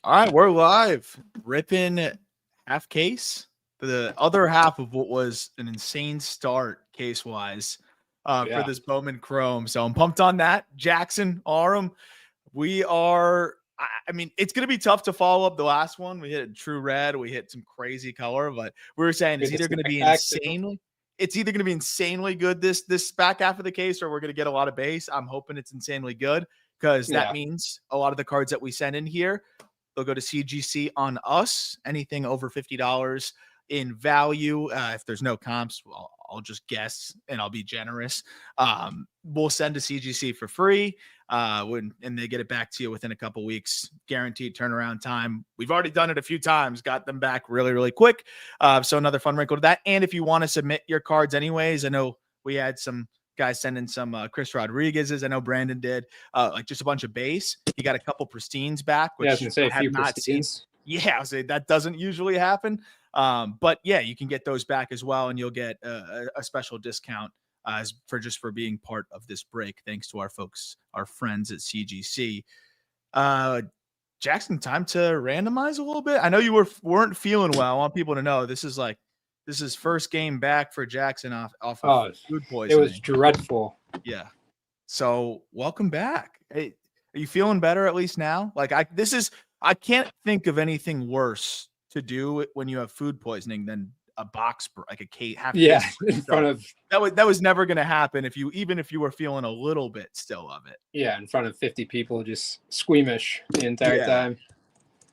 All right, we're live. Ripping half case. The other half of what was an insane start case wise for this Bowman Chrome. So I'm pumped on that. Jackson, Aram, we are. I mean, it's going to be tough to follow up the last one. We hit true red. We hit some crazy color, but we were saying it's either going to be insanely. It's either going to be insanely good this back half of the case, or we're going to get a lot of base. I'm hoping it's insanely good because that means a lot of the cards that we send in here, they'll go to CGC on us. Anything over $50 in value. If there's no comps, I'll just guess and I'll be generous. We'll send to CGC for free. And they get it back to you within a couple weeks, guaranteed turnaround time. We've already done it a few times, got them back really, really quick. So another fun wrinkle to that. And if you want to submit your cards anyways, I know we had some guys sending some Chris Rodriguez's. I know Brandon did like just a bunch of base. He got a couple pristines back, which I have not seen. Yeah, I was saying that doesn't usually happen. But yeah, you can get those back as well, and you'll get a special discount for being part of this break. Thanks to our folks, our friends at CGC. Jackson, time to randomize a little bit. I know you weren't feeling well. I want people to know this is first game back for Jackson off of food poisoning. It was dreadful. Yeah. So welcome back. Hey, are you feeling better at least now? Like I can't think of anything worse to do when you have food poisoning than a box, like a case. In front of that was never going to happen if you were feeling a little bit still of it. Yeah, in front of 50 people, just squeamish the entire time,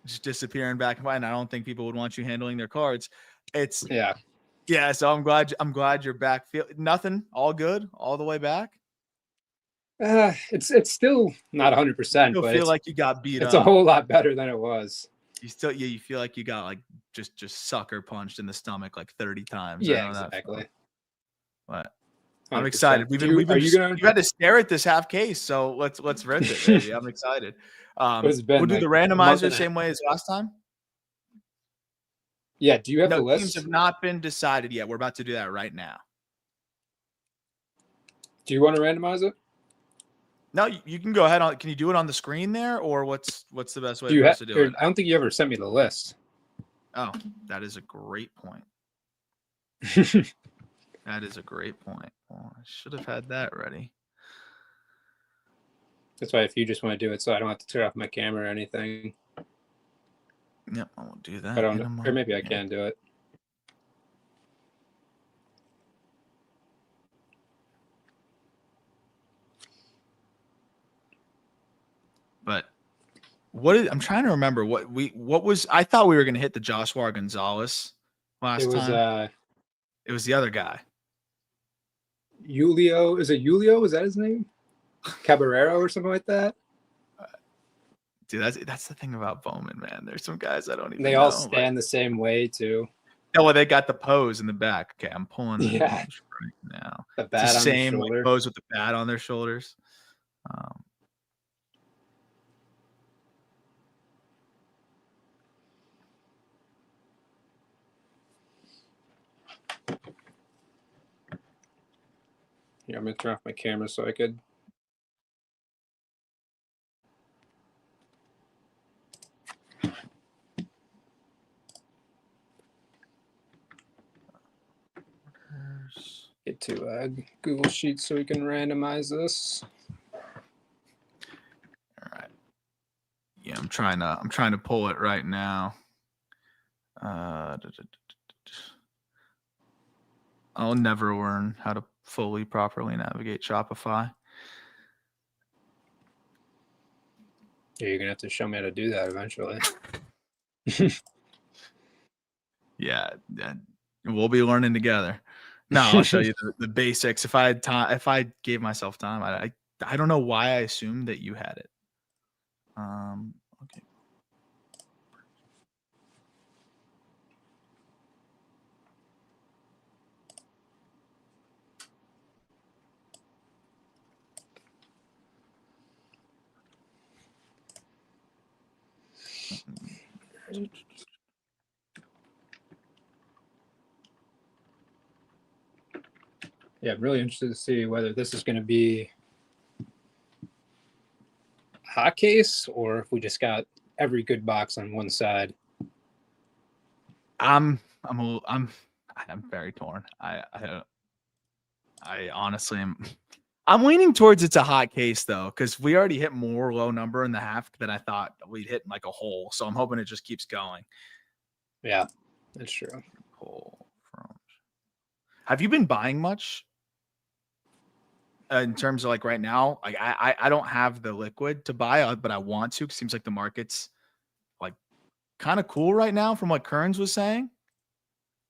just disappearing back and forth. And I don't think people would want you handling their cards. Yeah. So I'm glad you're back. Nothing, all good, all the way back. It's still not 100%, but feel like you got beat up. It's a whole lot better than it was. You feel like you got like just sucker punched in the stomach like 30 times. Yeah, exactly. But I'm excited. You had to stare at this half case, so let's rip it, baby. I'm excited. We'll do the randomizer same way as last time. Yeah. Do you have the list? Teams have not been decided yet. We're about to do that right now. Do you want to randomize it? No, you can go ahead. Can you do it on the screen there, or what's the best way for us to do it? I don't think you ever sent me the list. Oh, that is a great point. That is a great point. Oh, I should have had that ready. That's why if you just want to do it so I don't have to turn off my camera or anything. Yep, I won't do that. Or maybe I can do it. But I'm trying to remember I thought we were going to hit the Joshua Gonzalez last time. It was the other guy. Julio. Is it Julio? Is that his name? Caballero or something like that? Dude, that's the thing about Bowman, man. There's some guys I don't even know. They all stand the same way too. Oh, well, they got the pose in the back. Okay, I'm pulling it right now. The bat on the same shoulder. Pose with the bat on their shoulders. Yeah, I'm gonna turn off my camera so I could. Get to Google Sheets so we can randomize this. All right. Yeah, I'm trying to pull it right now. I'll never learn how to fully properly navigate Shopify. Yeah, you're gonna have to show me how to do that eventually. Yeah, we'll be learning together. No, I'll show you the basics. If I had time, if I gave myself time, I don't know why I assumed that you had it. Okay. Yeah, I'm really interested to see whether this is going to be a hot case or if we just got every good box on one side. I'm very torn. I honestly am. I'm leaning towards it's a hot case though, because we already hit more low number in the half than I thought we'd hit in like a hole. So I'm hoping it just keeps going. Yeah, that's true. Pull from. Have you been buying much in terms of like right now? Like I don't have the liquid to buy, but I want to. 'Cause it seems like the market's like kind of cool right now, from what Kearns was saying.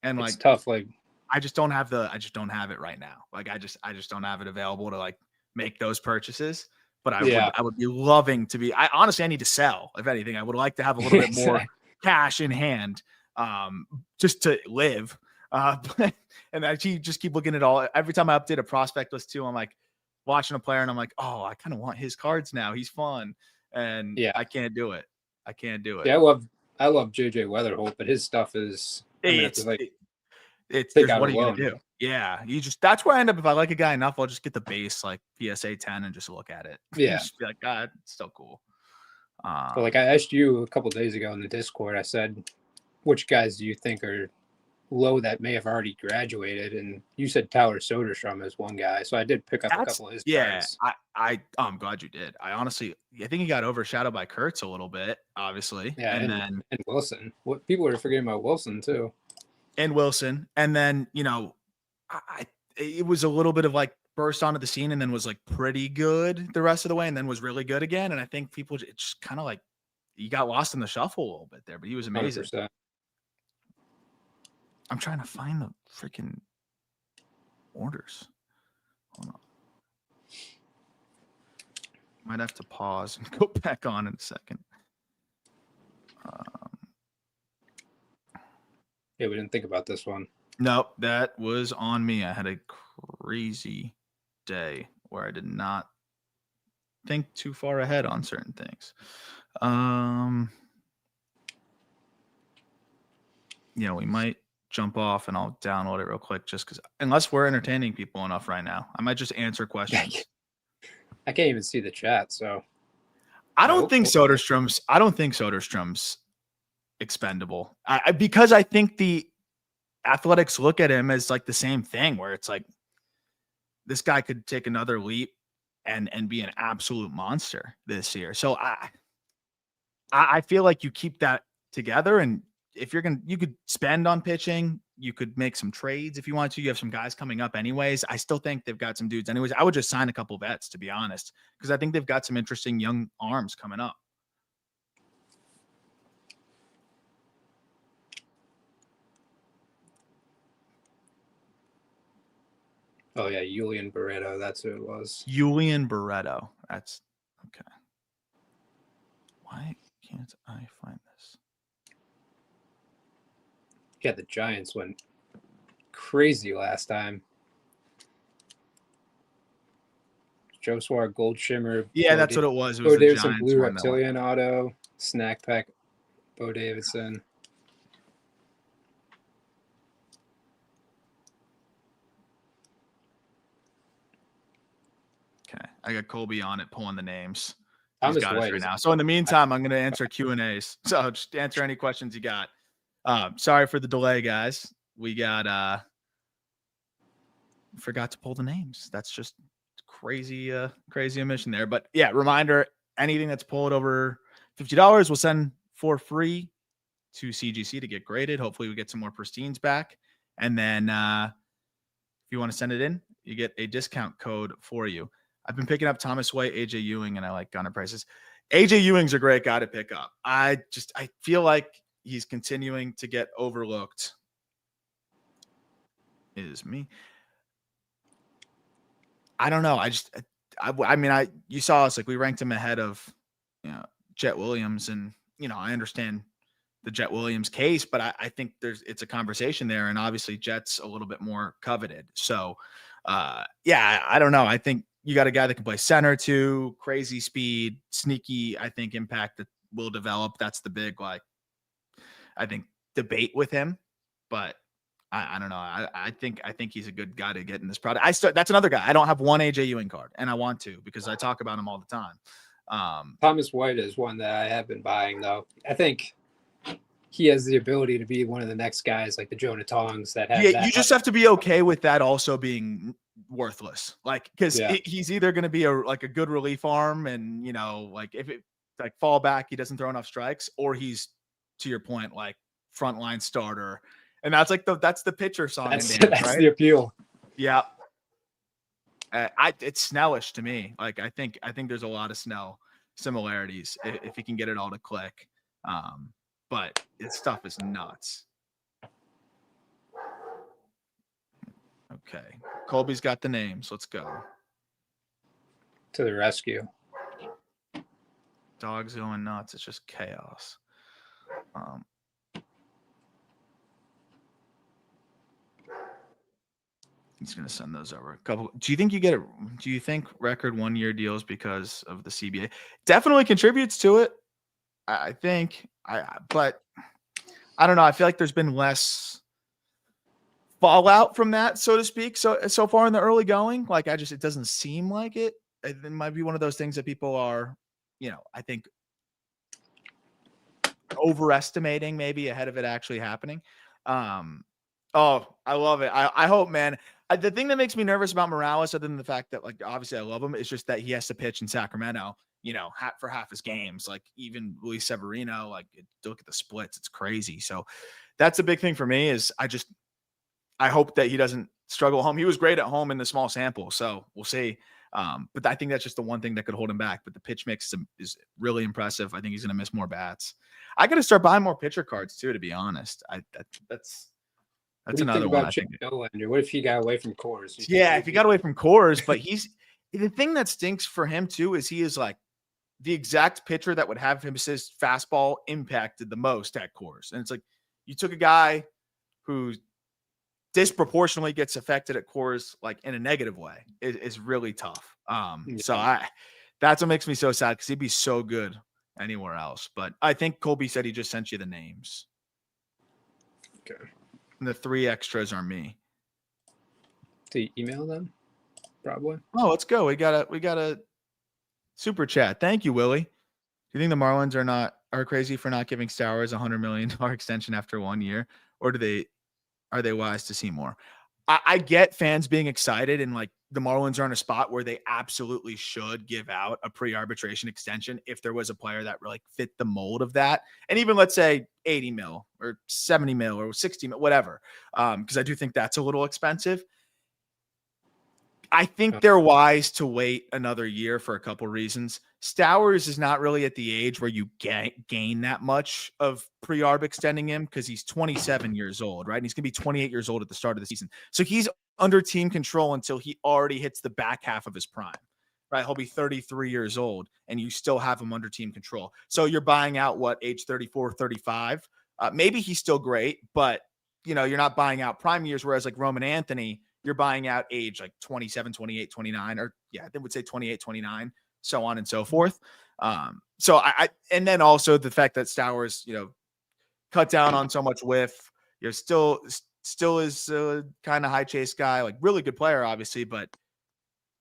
And It's like tough. Like I just don't have it right now. Like I just don't have it available to like make those purchases. But I would be loving to be. I honestly, I need to sell. If anything, I would like to have a little bit more cash in hand, just to live. And I just keep looking at all. Every time I update a prospect list too, I'm like watching a player and I'm like, oh, I kind of want his cards now. He's fun, and I can't do it. I can't do it. Yeah, I love JJ Weatherholt, but his stuff is. It's what are you gonna do? Yeah, that's where I end up. If I like a guy enough, I'll just get the base like PSA 10 and just look at it. Yeah, just be like, God, it's still cool. But like I asked you a couple days ago in the Discord, I said, which guys do you think are low that may have already graduated? And you said Tyler Soderstrom is one guy, so I did pick up a couple of his cards. I'm glad you did. I think he got overshadowed by Kurtz a little bit, obviously. Yeah, and Wilson. What people are forgetting about Wilson too. And Wilson, and then it was a little bit of like burst onto the scene, and then was like pretty good the rest of the way, and then was really good again. And I think people just kind of like he got lost in the shuffle a little bit there, but he was amazing. 100%. I'm trying to find the freaking orders. Hold on. Might have to pause and go back on in a second. Yeah, we didn't think about this one. Nope, that was on me. I had a crazy day where I did not think too far ahead on certain things. We might jump off and I'll download it real quick just because, unless we're entertaining people enough right now, I might just answer questions. I can't even see the chat, so I don't think Soderstrom's expendable. Because I think the Athletics look at him as like the same thing, where it's like this guy could take another leap and be an absolute monster this year. So I feel like you keep that together, and if you could spend on pitching, you could make some trades if you want to. You have some guys coming up anyways. I still think they've got some dudes anyways. I would just sign a couple vets, to be honest, because I think they've got some interesting young arms coming up. Oh yeah, Julian Barreto. That's who it was. Julian Barreto. That's okay. Why can't I find this? Yeah, the Giants went crazy last time. Joe Swar, Gold Shimmer. Yeah, that's what it was. It was Bo Davidson, Blue Reptilian Auto, Snack Pack, Bo Davidson. Okay, I got Colby on it, pulling the names. He's got us right now. So in the meantime, I'm going to answer Q&As. So just answer any questions you got. Sorry for the delay, guys. We got forgot to pull the names. That's just crazy omission there. But yeah, reminder, anything that's pulled over $50, we'll send for free to CGC to get graded. Hopefully we get some more pristines back. And then if you want to send it in, you get a discount code for you. I've been picking up Thomas White, AJ Ewing, and I like Gunner prices. AJ Ewing's a great guy to pick up. I feel like he's continuing to get overlooked. It is me. I don't know. You saw us, like, we ranked him ahead of, Jet Williams, and, I understand the Jet Williams case, but I think it's a conversation there, and obviously Jet's a little bit more coveted. So, I don't know. I think you got a guy that can play center too, crazy speed, sneaky, I think, impact that will develop. That's the big, I think, debate with him, but I don't know. I think he's a good guy to get in this product. That's another guy. I don't have one AJ Ewing card, and I want to, because I talk about him all the time. Thomas White is one that I have been buying, though. I think he has the ability to be one of the next guys like the Jonah Tongs that have that. You just have to be okay with that also being worthless. Like, because he's either going to be a good relief arm and, you know, like if it like fall back, he doesn't throw enough strikes, or he's, to your point, like frontline starter. And that's like that's the pitcher song. That's right? the appeal. Yeah. It's Snellish to me. Like, I think there's a lot of Snell similarities if he can get it all to click. But his stuff is nuts. Okay. Colby's got the names. Let's go. To the rescue. Dogs going nuts. It's just chaos. He's going to send those over. Do you think do you think record 1 year deals because of the CBA? Definitely contributes to it. I think, but I don't know. I feel like there's been less fallout from that, so to speak. So far in the early going, like it doesn't seem like it. It might be one of those things that people are, you know, I think overestimating maybe ahead of it actually happening. Oh, I love it. I hope, man. The thing that makes me nervous about Morales, other than the fact that, like, obviously I love him, is just that he has to pitch in Sacramento, you know, for half his games. Like, even Luis Severino, like, look at the splits. It's crazy. So that's a big thing for me is I hope that he doesn't struggle at home. He was great at home in the small sample, so we'll see. But I think that's just the one thing that could hold him back. But the pitch mix is really impressive. I think he's going to miss more bats. I got to start buying more pitcher cards too, to be honest. That's another one. I think. What if he got away from Coors? Yeah, if he got away from Coors, but the thing that stinks for him too is he is like the exact pitcher that would have his fastball impacted the most at Coors. And it's like you took a guy who disproportionately gets affected at Coors, like in a negative way. It's really tough. So that's what makes me so sad, because he'd be so good anywhere else. But I think Colby said he just sent you the names. Okay. And the 3 extras are me. To email them, probably. Oh, let's go. We got a super chat. Thank you, Willie. Do you think the Marlins are crazy for not giving Stowers $100 million extension after 1 year, or are they wise to see more? I get fans being excited, and like the Marlins are in a spot where they absolutely should give out a pre-arbitration extension if there was a player that really fit the mold of that. And even let's say 80 mil or 70 mil or 60 mil, whatever. Because I do think that's a little expensive. I think they're wise to wait another year for a couple reasons. Stowers is not really at the age where you gain that much of pre-arb extending him, because he's 27 years old, right? And he's going to be 28 years old at the start of the season. So he's under team control until he already hits the back half of his prime, right? He'll be 33 years old and you still have him under team control. So you're buying out age 34, 35. Maybe he's still great, but you know, you're not buying out prime years. Whereas like Roman Anthony, you're buying out age like 27, 28, 29, or they would say 28, 29, so on and so forth. So and then also the fact that Stowers, you know, cut down on so much whiff, you know, still is a kind of high chase guy, like really good player, obviously. But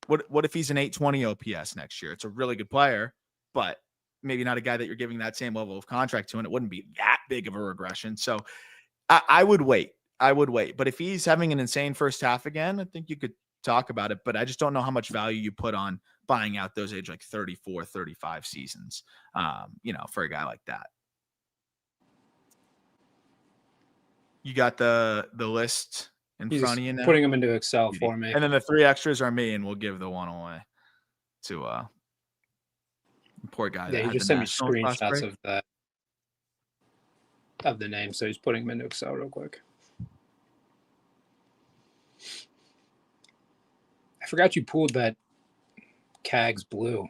what if he's an 820 OPS next year? It's a really good player, but maybe not a guy that you're giving that same level of contract to, and it wouldn't be that big of a regression. So I would wait. But if he's having an insane first half again, I think you could talk about it. But I just don't know how much value you put on buying out those age like 34, 35 seasons, you know, for a guy like that. You got the list in front of you now? Putting them into Excel for me. And then the 3 extras are me, and we'll give the one away to poor guy. Yeah, he just sent me screenshots of the name, so he's putting them into Excel real quick. I forgot you pulled that Cags blue.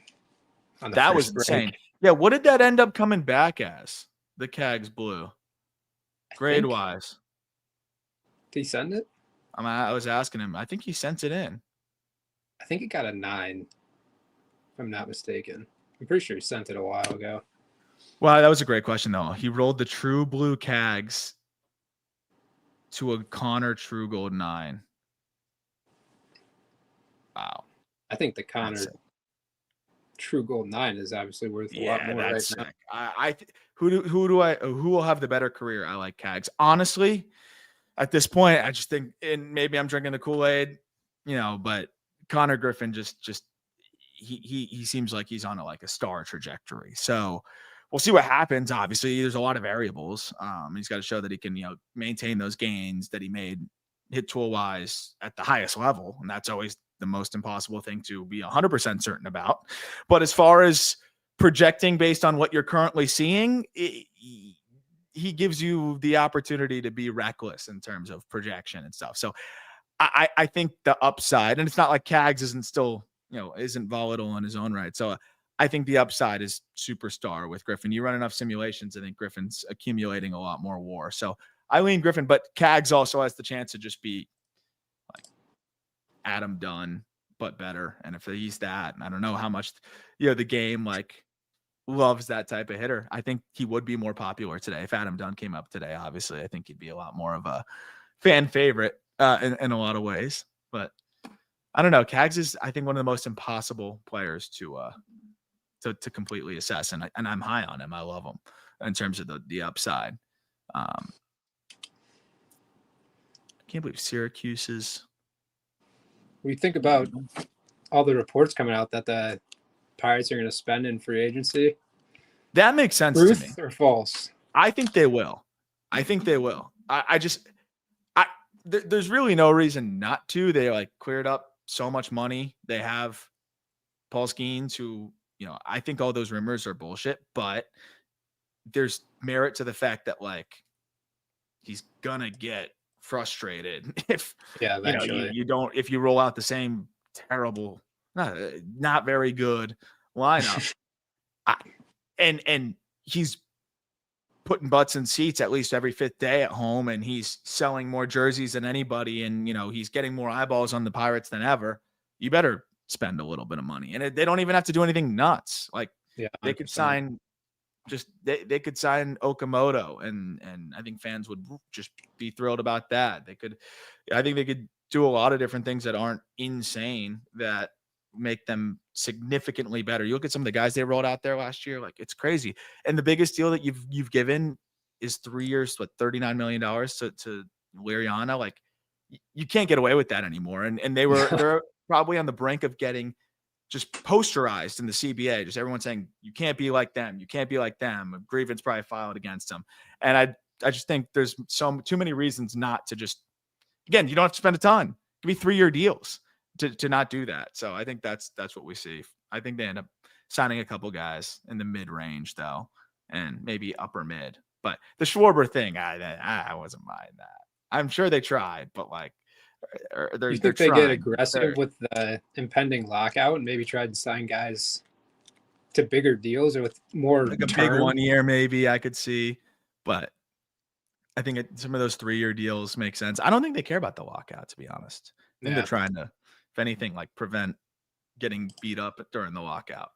That was insane. Yeah, what did that end up coming back as? The Cags blue, grade wise. Did he send it? I was asking him. I think he sent it in. I think it got a 9, if I'm not mistaken. I'm pretty sure he sent it a while ago. Well, that was a great question, though. He rolled the true blue Cags to a Connor True Gold 9. Wow. I think the Connor true gold 9 is obviously worth a lot more right now. Who will have the better career? I like Cags. Honestly, at this point, I just think, and maybe I'm drinking the Kool-Aid, but Connor Griffin he seems like he's on a star trajectory. So we'll see what happens. Obviously, there's a lot of variables. He's got to show that he can, maintain those gains that he made hit tool wise at the highest level. And that's always the most impossible thing to be 100% certain about. But as far as projecting based on what you're currently seeing, he gives you the opportunity to be reckless in terms of projection and stuff. So I think the upside, and it's not like Cags isn't still, isn't volatile in his own right. So I think the upside is superstar with Griffin. You run enough simulations, I think Griffin's accumulating a lot more WAR. So I lean Griffin, but Cags also has the chance to just be like Adam Dunn, but better. And if he's that, I don't know how much, the game loves that type of hitter. I think he would be more popular today. If Adam Dunn came up today, obviously, I think he'd be a lot more of a fan favorite in a lot of ways. But I don't know. Cags is, I think, one of the most impossible players to completely assess. And I'm high on him. I love him in terms of the upside. I can't believe Syracuse's. We think about all the reports coming out that the Pirates are going to spend in free agency. That makes sense to me. Truth or false? I think they will. There's really no reason not to. They cleared up so much money. They have Paul Skeens, who, I think all those rumors are bullshit, but there's merit to the fact that he's gonna get frustrated if if you roll out the same terrible, not very good lineup. And he's putting butts in seats at least every fifth day at home, and he's selling more jerseys than anybody, and he's getting more eyeballs on the Pirates than ever. You better spend a little bit of money, and they don't even have to do anything nuts. They could sign they could sign Okamoto, and I think fans would just be thrilled about that. I think they could do a lot of different things that aren't insane that make them significantly better. You look at some of the guys they rolled out there last year, it's crazy. And the biggest deal that you've given is 3 years, $39 million to Liriano. You can't get away with that anymore. And they're probably on the brink of getting just posterized in the CBA. Just everyone saying, you can't be like them. You can't be like them. A grievance probably filed against them. And I just think there's too many reasons not to just, again, you don't have to spend a ton. Give me 3-year deals to not do that. So I think that's what we see. I think they end up signing a couple guys in the mid-range though, and maybe upper mid. But the Schwarber thing, I wasn't buying that. I'm sure they tried, but you think they get aggressive with the impending lockout and maybe try to sign guys to bigger deals or with more a big 1 year, maybe I could see, but I think some of those 3-year deals make sense. I don't think they care about the lockout, to be honest. I think they're trying to, if anything, prevent getting beat up during the lockout.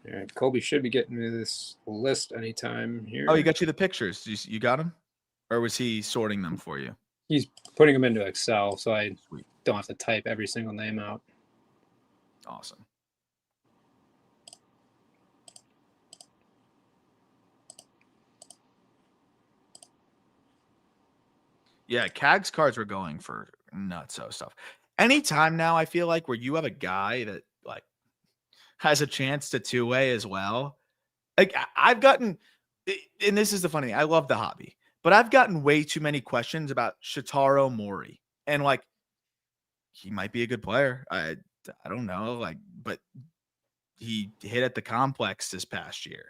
All right, Colby should be getting to this list anytime here. Oh, he got you the pictures. You got them? Or was he sorting them for you? He's putting them into Excel, so I don't have to type every single name out. Awesome. Yeah, Cags cards were going for nutso stuff. Anytime now, I feel where you have a guy that has a chance to two-way as well. I've gotten, and this is the funny thing, I love the hobby, but I've gotten way too many questions about Shotaro Mori, and he might be a good player. I don't know, but he hit at the complex this past year,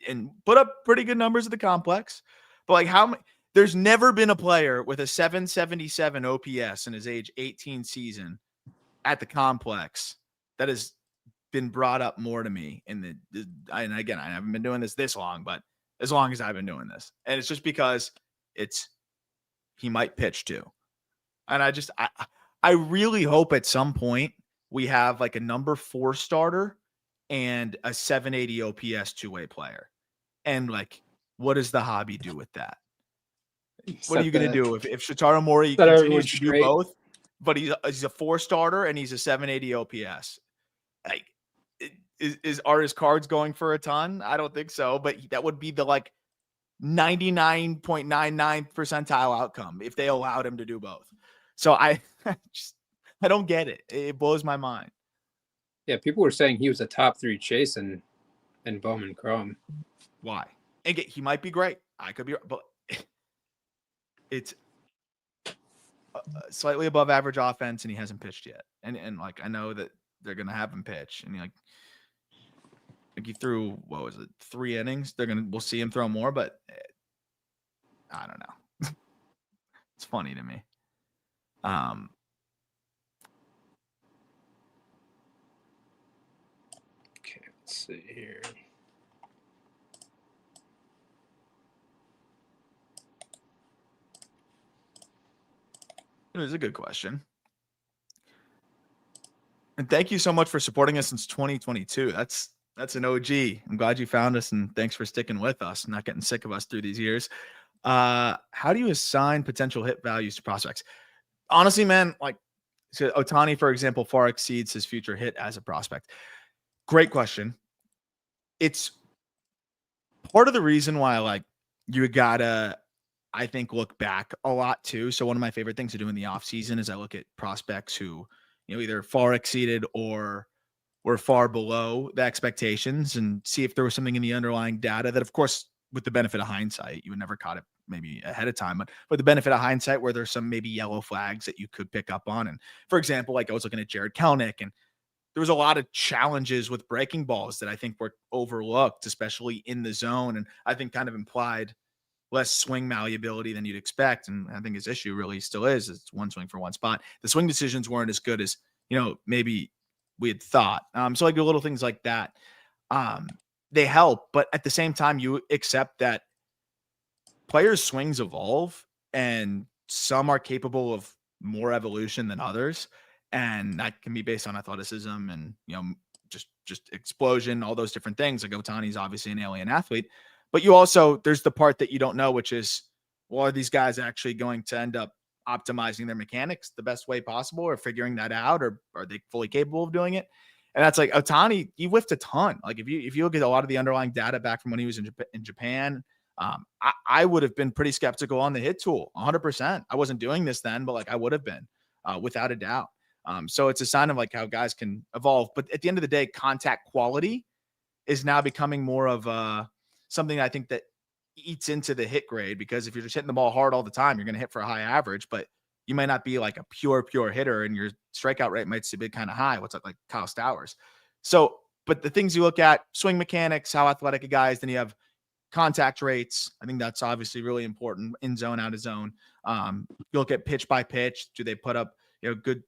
and put up pretty good numbers at the complex. But how many? There's never been a player with a 777 OPS in his age 18 season at the complex that has been brought up more to me. And again, I haven't been doing this long, but as long as I've been doing this, and it's just because he might pitch too. And I really hope at some point we have a number 4 starter and a 780 OPS two-way player. And what does the hobby do with that? What are you going to do if Shotaro Mori continues to do both? but he's a 4-starter and he's a 780 OPS. Like, are his cards going for a ton? I don't think so, but that would be the like 99.99 percentile outcome if they allowed him to do both. So I don't get it. It blows my mind. Yeah, people were saying he was a top 3 chase in Bowman Chrome. Why? And he might be great. I could be, but it's slightly above average offense, and he hasn't pitched yet. And like, I know that they're gonna have him pitch, and he threw, what was it, 3 innings? We'll see him throw more, but I don't know. It's funny to me. Okay, let's see here. It was a good question. And thank you so much for supporting us since 2022. That's an OG. I'm glad you found us, and thanks for sticking with us, not getting sick of us through these years. How do you assign potential hit values to prospects? Honestly, man, like, so Ohtani, for example, far exceeds his future hit as a prospect. Great question. It's part of the reason why, like, you gotta, I think, look back a lot too. So one of my favorite things to do in the off season is I look at prospects who, either far exceeded or were far below the expectations, and see if there was something in the underlying data that, of course, with the benefit of hindsight, you would never caught it maybe ahead of time, but with the benefit of hindsight, where there's some maybe yellow flags that you could pick up on. And for example, like, I was looking at Jared Kelenic, and there was a lot of challenges with breaking balls that I think were overlooked, especially in the zone. And I think kind of implied less swing malleability than you'd expect. And I think his issue really still is, it's one swing for one spot. The swing decisions weren't as good as, maybe we had thought. So like, little things like that, they help. But at the same time, you accept that players' swings evolve, and some are capable of more evolution than others. And that can be based on athleticism and, just explosion, all those different things. Like, Ohtani's obviously an alien athlete, but there's the part that you don't know, which is, well, are these guys actually going to end up optimizing their mechanics the best way possible, or figuring that out, or are they fully capable of doing it? And that's like Ohtani, he whiffed a ton. Like, if you look at a lot of the underlying data back from when he was in Japan, I would have been pretty skeptical on the hit tool, 100%. I wasn't doing this then, but like, I would have been, without a doubt. So it's a sign of like how guys can evolve. But at the end of the day, contact quality is now becoming more of something I think that eats into the hit grade, because if you're just hitting the ball hard all the time, you're going to hit for a high average, but you might not be like a pure hitter, and your strikeout rate might be kind of high. What's like Kyle Stowers. So, but the things you look at, swing mechanics, how athletic a guy is, then you have contact rates. I think that's obviously really important, in zone, out of zone. You look at pitch by pitch. Do they put up, good,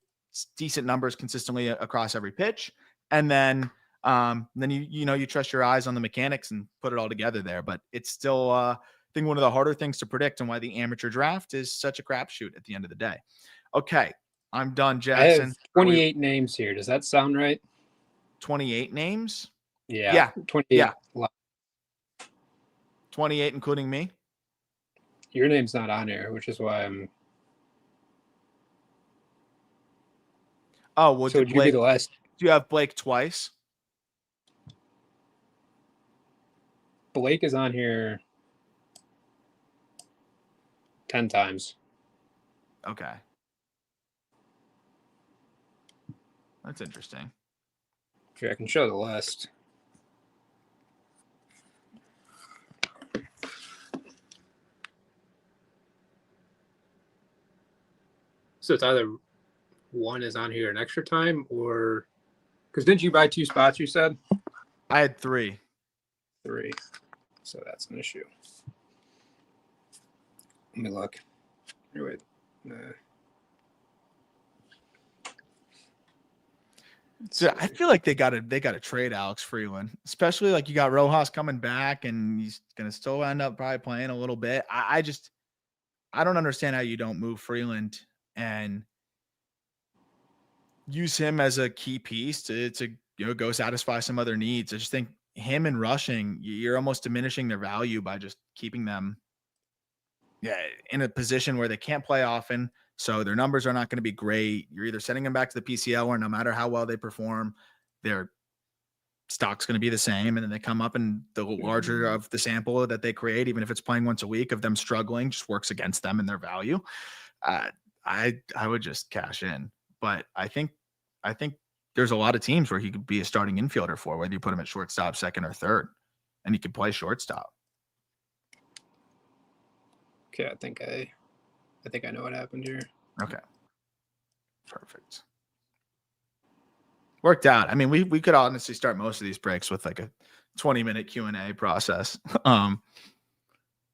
decent numbers consistently across every pitch? And then you trust your eyes on the mechanics and put it all together there. But it's still, I think, one of the harder things to predict, and why the amateur draft is such a crapshoot at the end of the day. Okay, I'm done, Jackson. I have 28 names here. Does that sound right? 28 names? Yeah. 28. Yeah. 28, including me? Your name's not on here, which is why I'm. Oh, well, so would you be the last? Do you have Blake twice? Blake is on here 10 times. Okay. That's interesting. Okay, I can show the list. So it's either one is on here an extra time, or because didn't you buy 2 spots, you said? I had 3. 3. So that's an issue. Let me look. Wait. So I feel like they gotta trade Alex Freeland, especially like you got Rojas coming back, and he's gonna still end up probably playing a little bit. I don't understand how you don't move Freeland and use him as a key piece to go satisfy some other needs. I just think him and rushing, you're almost diminishing their value by just keeping them in a position where they can't play often, So their numbers are not going to be great. You're either sending them back to the PCL, or no matter how well they perform, their stock's going to be the same. And then they come up, and the larger of the sample that they create, even if it's playing once a week of them struggling, just works against them and their value. I would just cash in. But I think there's a lot of teams where he could be a starting infielder for, whether you put him at shortstop, second, or third, and he could play shortstop. Okay, I think I know what happened here. Okay. Perfect. Worked out. I mean, we could honestly start most of these breaks with like a 20-minute Q&A process.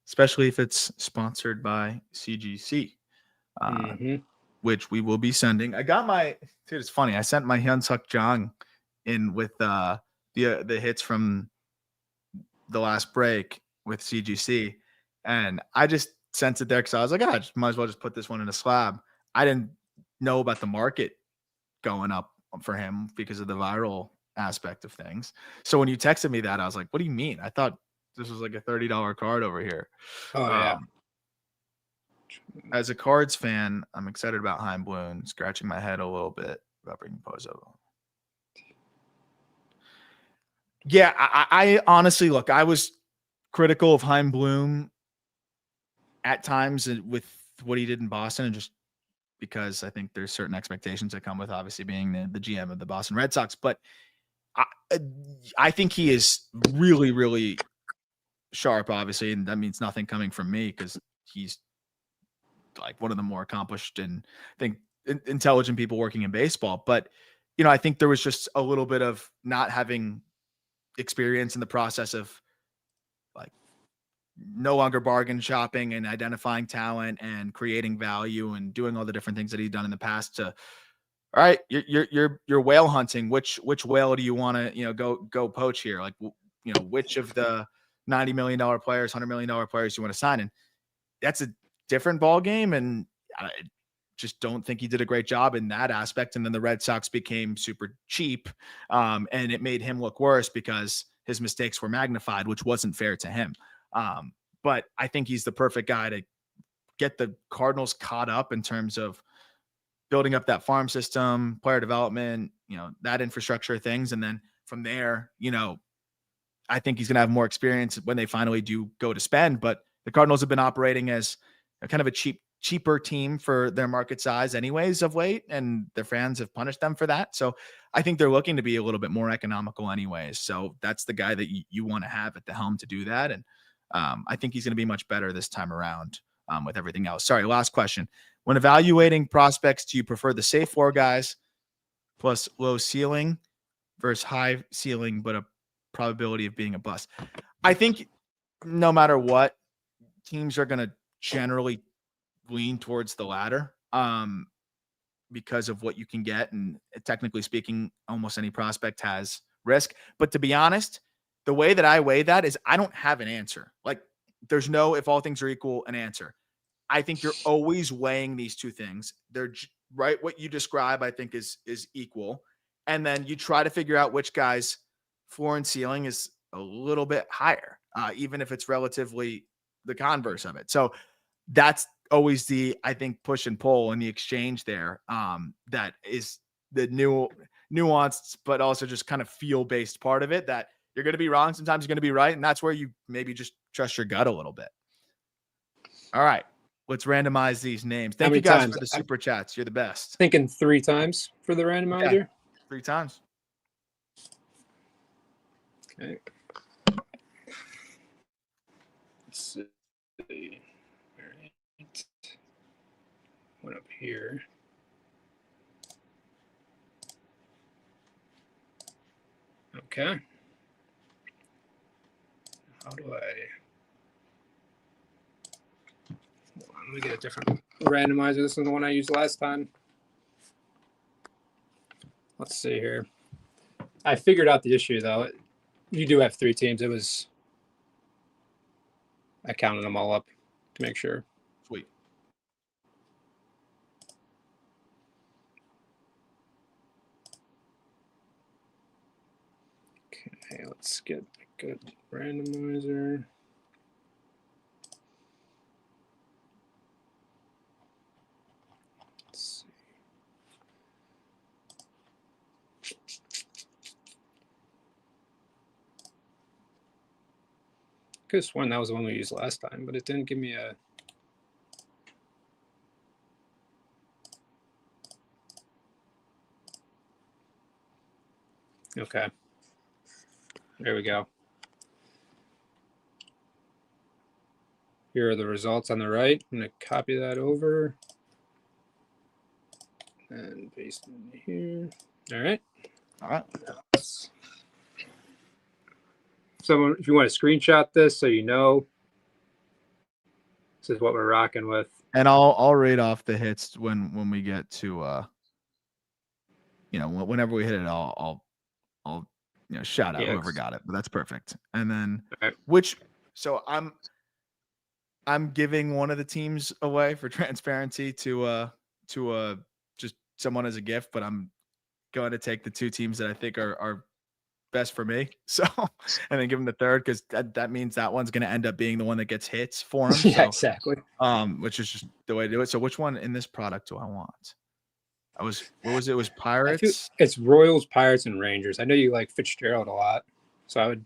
Especially if it's sponsored by CGC. Which we will be sending. I got my dude. It's funny. I sent my Hyun-Suk Jang in with the hits from the last break with CGC, and I just sent it there because I was like, I might as well just put this one in a slab. I didn't know about the market going up for him because of the viral aspect of things. So when you texted me that, I was like, what do you mean? I thought this was like a $30 card over here. Oh yeah. As a Cards fan, I'm excited about Heim Bloom, scratching my head a little bit about bringing Pozo. Yeah, I honestly, look, I was critical of Heim Bloom at times with what he did in Boston, and just because I think there's certain expectations that come with obviously being the GM of the Boston Red Sox. But I think he is really, really sharp, obviously, and that means nothing coming from me because he's like one of the more accomplished and I think intelligent people working in baseball. But, I think there was just a little bit of not having experience in the process of like no longer bargain shopping and identifying talent and creating value and doing all the different things that he'd done in the past to, all right, you're whale hunting. Which whale do you want to, go poach here? Like, which of the $90 million players, $100 million players you want to sign? And that's a different ball game, and I just don't think he did a great job in that aspect. And then the Red Sox became super cheap, and it made him look worse because his mistakes were magnified, which wasn't fair to him. But I think he's the perfect guy to get the Cardinals caught up in terms of building up that farm system, player development, that infrastructure things. And then from there, I think he's going to have more experience when they finally do go to spend. But the Cardinals have been operating as kind of a cheaper team for their market size anyways of late, and their fans have punished them for that. So I think they're looking to be a little bit more economical anyways. So that's the guy that you want to have at the helm to do that. And I think he's going to be much better this time around with everything else. Sorry, last question. When evaluating prospects, do you prefer the safe floor guys plus low ceiling versus high ceiling but a probability of being a bust? I think no matter what, teams are going to generally lean towards the latter because of what you can get. And technically speaking, almost any prospect has risk. But to be honest, the way that I weigh that is I don't have an answer. Like there's no, if all things are equal, an answer. I think you're always weighing these two things. They're right. What you describe, I think is equal. And then you try to figure out which guy's floor and ceiling is a little bit higher, even if it's relatively the converse of it. So that's always the, I think, push and pull in the exchange there. That is the nuanced, but also just kind of feel based part of it, that you're going to be wrong. Sometimes you're going to be right. And that's where you maybe just trust your gut a little bit. All right. Let's randomize these names. Thank you guys for the super chats. You're the best. Thinking 3 times for the randomizer. Okay. 3 times. Okay. Let's see. All right. One up here. Okay. How do I? Let me get a different randomizer. This is the one I used last time. Let's see here. I figured out the issue, though. You do have 3 teams. I counted them all up to make sure. Sweet. Okay, let's get a good randomizer. Could have sworn that was the one we used last time, but it didn't give me a. Okay. There we go. Here are the results on the right. I'm going to copy that over and paste it in here. All right. All right. Someone, if you want to screenshot this so you know, this is what we're rocking with. And I'll rate off the hits when we get to whenever we hit it, I'll shout out whoever got it. But that's perfect. And then so I'm giving one of the teams away for transparency to just someone as a gift, but I'm going to take the two teams that I think are best for me. So, and then give him the third, because that means that one's going to end up being the one that gets hits for him. Yeah, exactly. Which is just the way to do it. So which one in this product do I want? What was it? It was Pirates? It's Royals, Pirates, and Rangers. I know you like Fitzgerald a lot, so I would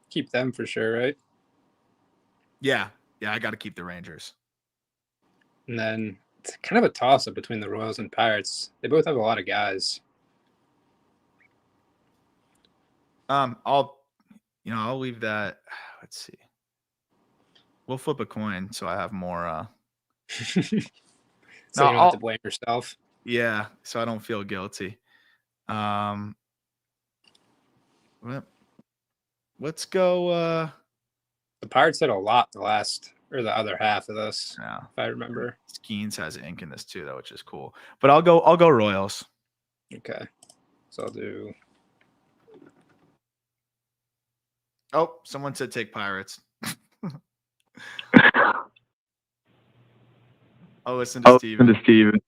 keep them for sure, right? Yeah, I got to keep the Rangers. And then it's kind of a toss-up between the Royals and Pirates. They both have a lot of guys. I'll leave that. Let's see. We'll flip a coin so I have more. So you don't have to blame yourself. Yeah, so I don't feel guilty. Let's go. The Pirates had a lot the other half of this. Yeah, if I remember. Skeens has ink in this too, though, which is cool. But I'll go Royals. Okay, so I'll do. Oh, someone said take Pirates. I'll listen to Steven.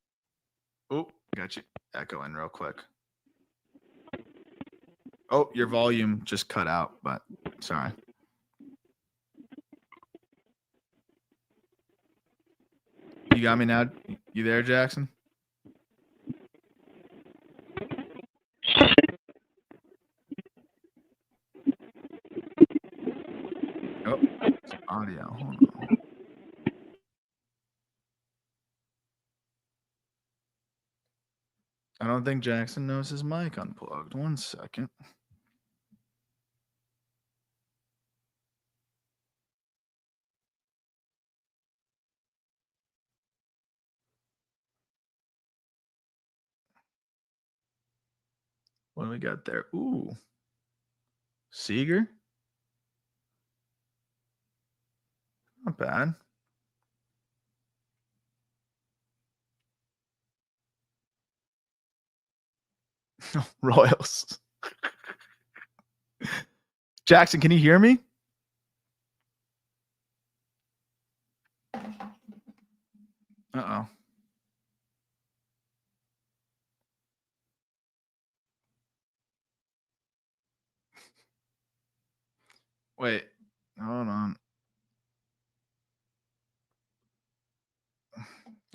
Oh, got you. Echo in real quick. Oh, your volume just cut out, but sorry. You got me now? You there, Jackson? Oh, audio. Hold on. I don't think Jackson knows his mic unplugged. 1 second. What do we got there? Ooh. Seager? Not bad. Royals. Jackson, can you hear me? Uh-oh. Wait, hold on. I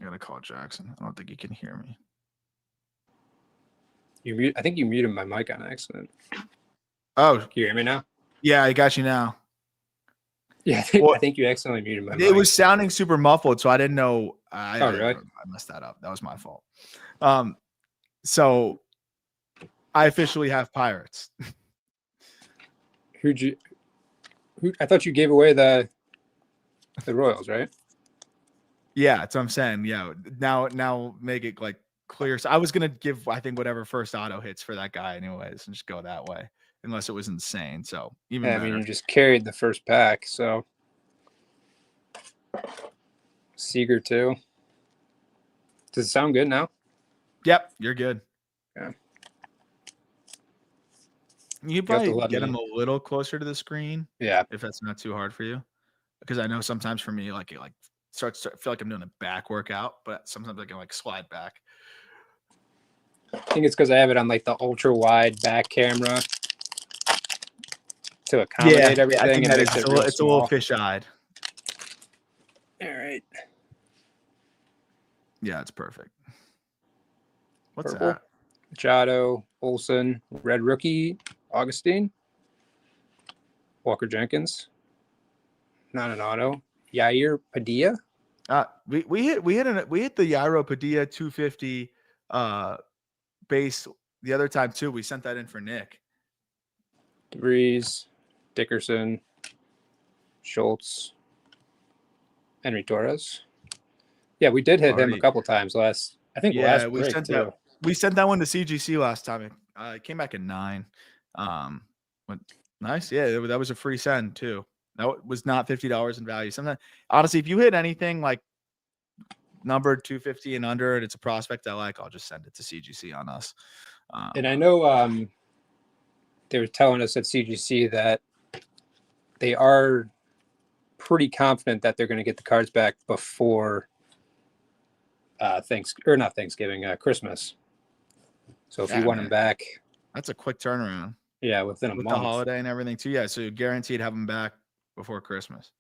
gotta call Jackson. I don't think he can hear me. I think you muted my mic on accident. Oh, can you hear me now? Yeah, I got you now. Yeah, I think you accidentally muted my mic. It was sounding super muffled, so I didn't know. Really? I messed that up. That was my fault. So I officially have Pirates. Who I thought you gave away the Royals, right? Yeah, that's what I'm saying. Yeah. Now make it like clear. So I was gonna give, I think, whatever first auto hits for that guy anyways, and just go that way. Unless it was insane. So even better. I mean, you just carried the first pack, so Seager too. Does it sound good now? Yep, you're good. Yeah. You probably get them a little closer to the screen. Yeah. If that's not too hard for you. Because I know sometimes for me, like it starts to feel like I'm doing a back workout, but sometimes I can like slide back. I think it's because I have it on like the ultra wide back camera to accommodate everything. And it's a little fish-eyed. All right. Yeah, it's perfect. What's Purple. that? Machado, Olsen, red rookie, Augustine, Walker Jenkins. not an auto. Yair Padilla. We hit the Yairo Padilla 250 base the other time too. We sent that in for Nick. DeVries, Dickerson, Schultz, Henry Torres. Yeah, we did hit him a couple times last break too. We sent that one to CGC last time. It came back at 9. But nice. Yeah, that was a free send too. That was not $50 in value. Sometimes, honestly, if you hit anything like number 250 and under, and it's a prospect I like, I'll just send it to CGC on us. And I know they were telling us at CGC that they are pretty confident that they're going to get the cards back before Christmas. So if you want them back, that's a quick turnaround. Yeah, within a month. The holiday and everything too. Yeah, so you're guaranteed have them back before Christmas.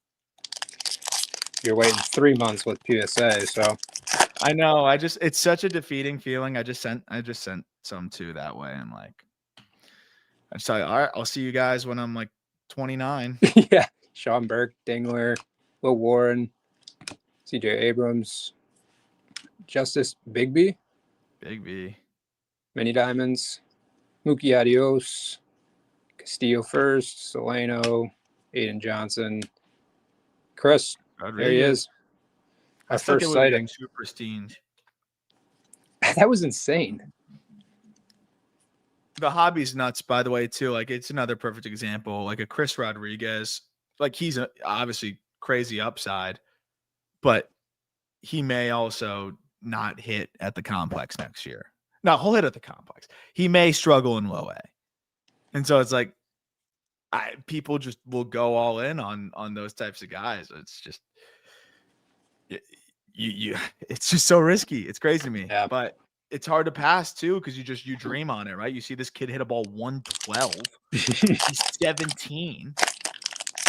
You're waiting 3 months with PSA, so I know. It's such a defeating feeling. I just sent some too that way. I'm like, I just tell you, all right, I'll see you guys when I'm like 29. Yeah. Sean Burke, Dingler, Will Warren, CJ Abrams, Justice Bigby, Many Diamonds, Mookie Adios, Castillo first, Solano, Aiden Johnson, Chris. There he is. Our first sighting. Super pristine. That was insane. The hobby's nuts, by the way, too. Like, it's another perfect example. Like a Chris Rodriguez, like he's obviously crazy upside, but he may also not hit at the complex next year. No, he'll hit at the complex. He may struggle in low A. And so it's like, people just will go all in on those types of guys. It's just, it's just so risky. It's crazy to me, but it's hard to pass too, because you dream on it, right? You see this kid hit a ball 112. He's 17,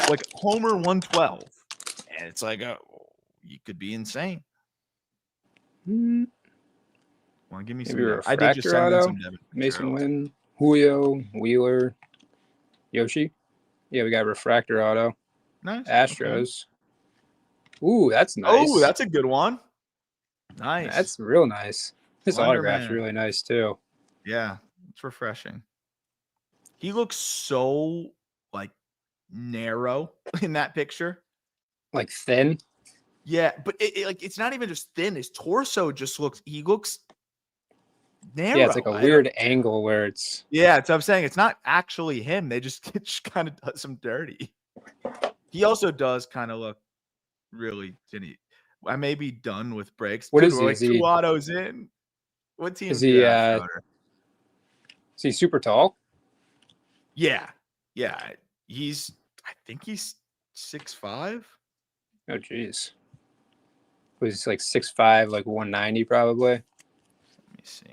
like homer 112, and it's like, oh, you could be insane. Want to give me some? I did just send some Mason Wynn, Julio, Wheeler, Yoshi. Yeah, we got refractor auto. Nice. Astros. Okay. Ooh, that's nice. Oh, that's a good one. Nice. That's real nice. His autograph's really nice too. Yeah, it's refreshing. He looks so like narrow in that picture. Like thin? Yeah, but it's not even just thin. His torso just looks narrow. Yeah, it's like a weird angle where it's. Yeah, that's what I'm saying. It's not actually him. It just kind of does him dirty. He also does kind of look really tinny. I may be done with breaks. What is he? Like 2 autos in. What team is he? Is he super tall? Yeah. I think he's 6'5". Oh, geez. Was like 6'5", like 190 probably. Let me see.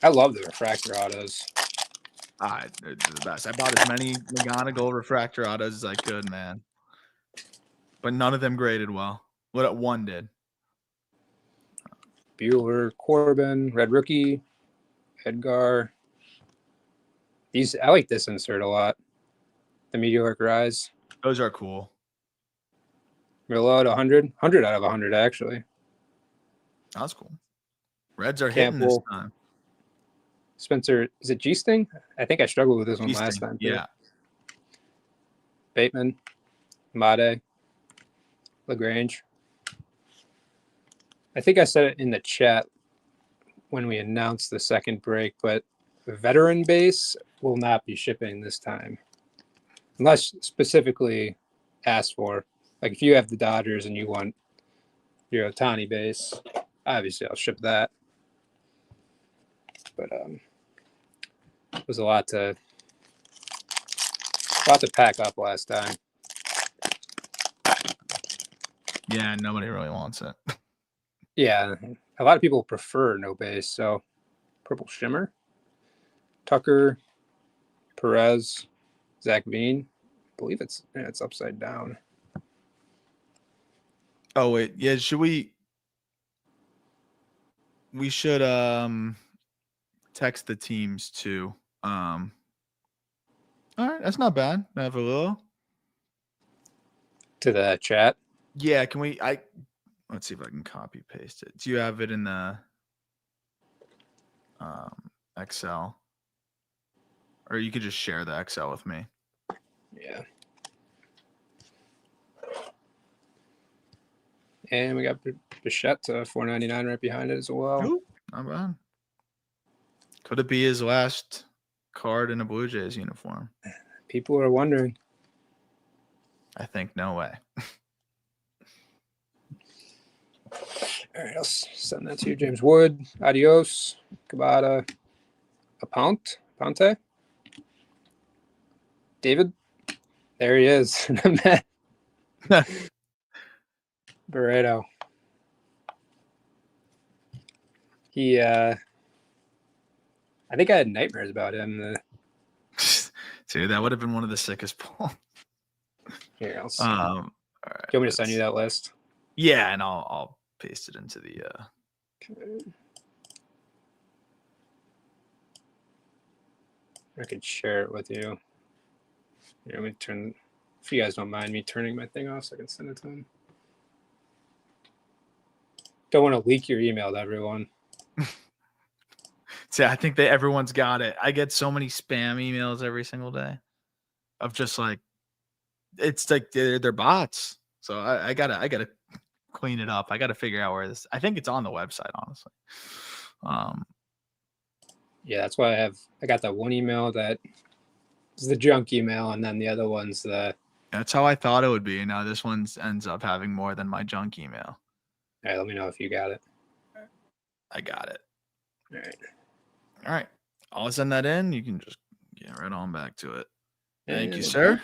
I love the refractor autos. They're the best. I bought as many McGonagall refractor autos as I could, man. But none of them graded well. What one did. Bueller, Corbin, Red Rookie, Edgar. I like this insert a lot. The Meteoric Rise. Those are cool. Real out 100. 100 out of 100, actually. That's cool. Reds are hitting this time. Spencer, is it G-Sting? I think I struggled with this one last time. Yeah. Bateman, Made, LaGrange. I think I said it in the chat when we announced the second break, but the veteran base will not be shipping this time. Unless specifically asked for. Like if you have the Dodgers and you want your Ohtani base, obviously I'll ship that. But it was a lot to pack up last time. Yeah, nobody really wants it. Yeah, a lot of people prefer no base. So Purple Shimmer, Tucker, Perez, Zach Veen. I believe it's upside down. Oh wait, yeah. We should text the teams too. All right, that's not bad. I have a little to the chat. Yeah, can we? Let's see if I can copy paste it. Do you have it in the Excel, or you could just share the Excel with me? Yeah. And we got Bichette to $4.99 right behind it as well. Ooh, not bad. Could it be his last card in a Blue Jays uniform? People are wondering. I think no way. All right, I'll send that to you, James Wood. Adios. Kabata. Ponte. David. There he is. Barreto. He, I think I had nightmares about him. Dude, that would have been one of the sickest pulls. Here else. All right, do you want me to send you that list? Yeah, and I'll paste it into the. Okay. I could share it with you. Here, let me turn. If you guys don't mind me turning my thing off, so I can send it to him. Don't want to leak your email to everyone. See, I think that everyone's got it. I get so many spam emails every single day of just like, it's like they're bots. So I gotta clean it up. I gotta figure out where this. I think it's on the website, honestly. Yeah, that's why I got that one email that is the junk email, and then the other one's the. That's how I thought it would be. Now this one ends up having more than my junk email. All right, let me know if you got it. I got it. All right. I'll send that in. You can just get right on back to it. Thank you, sir.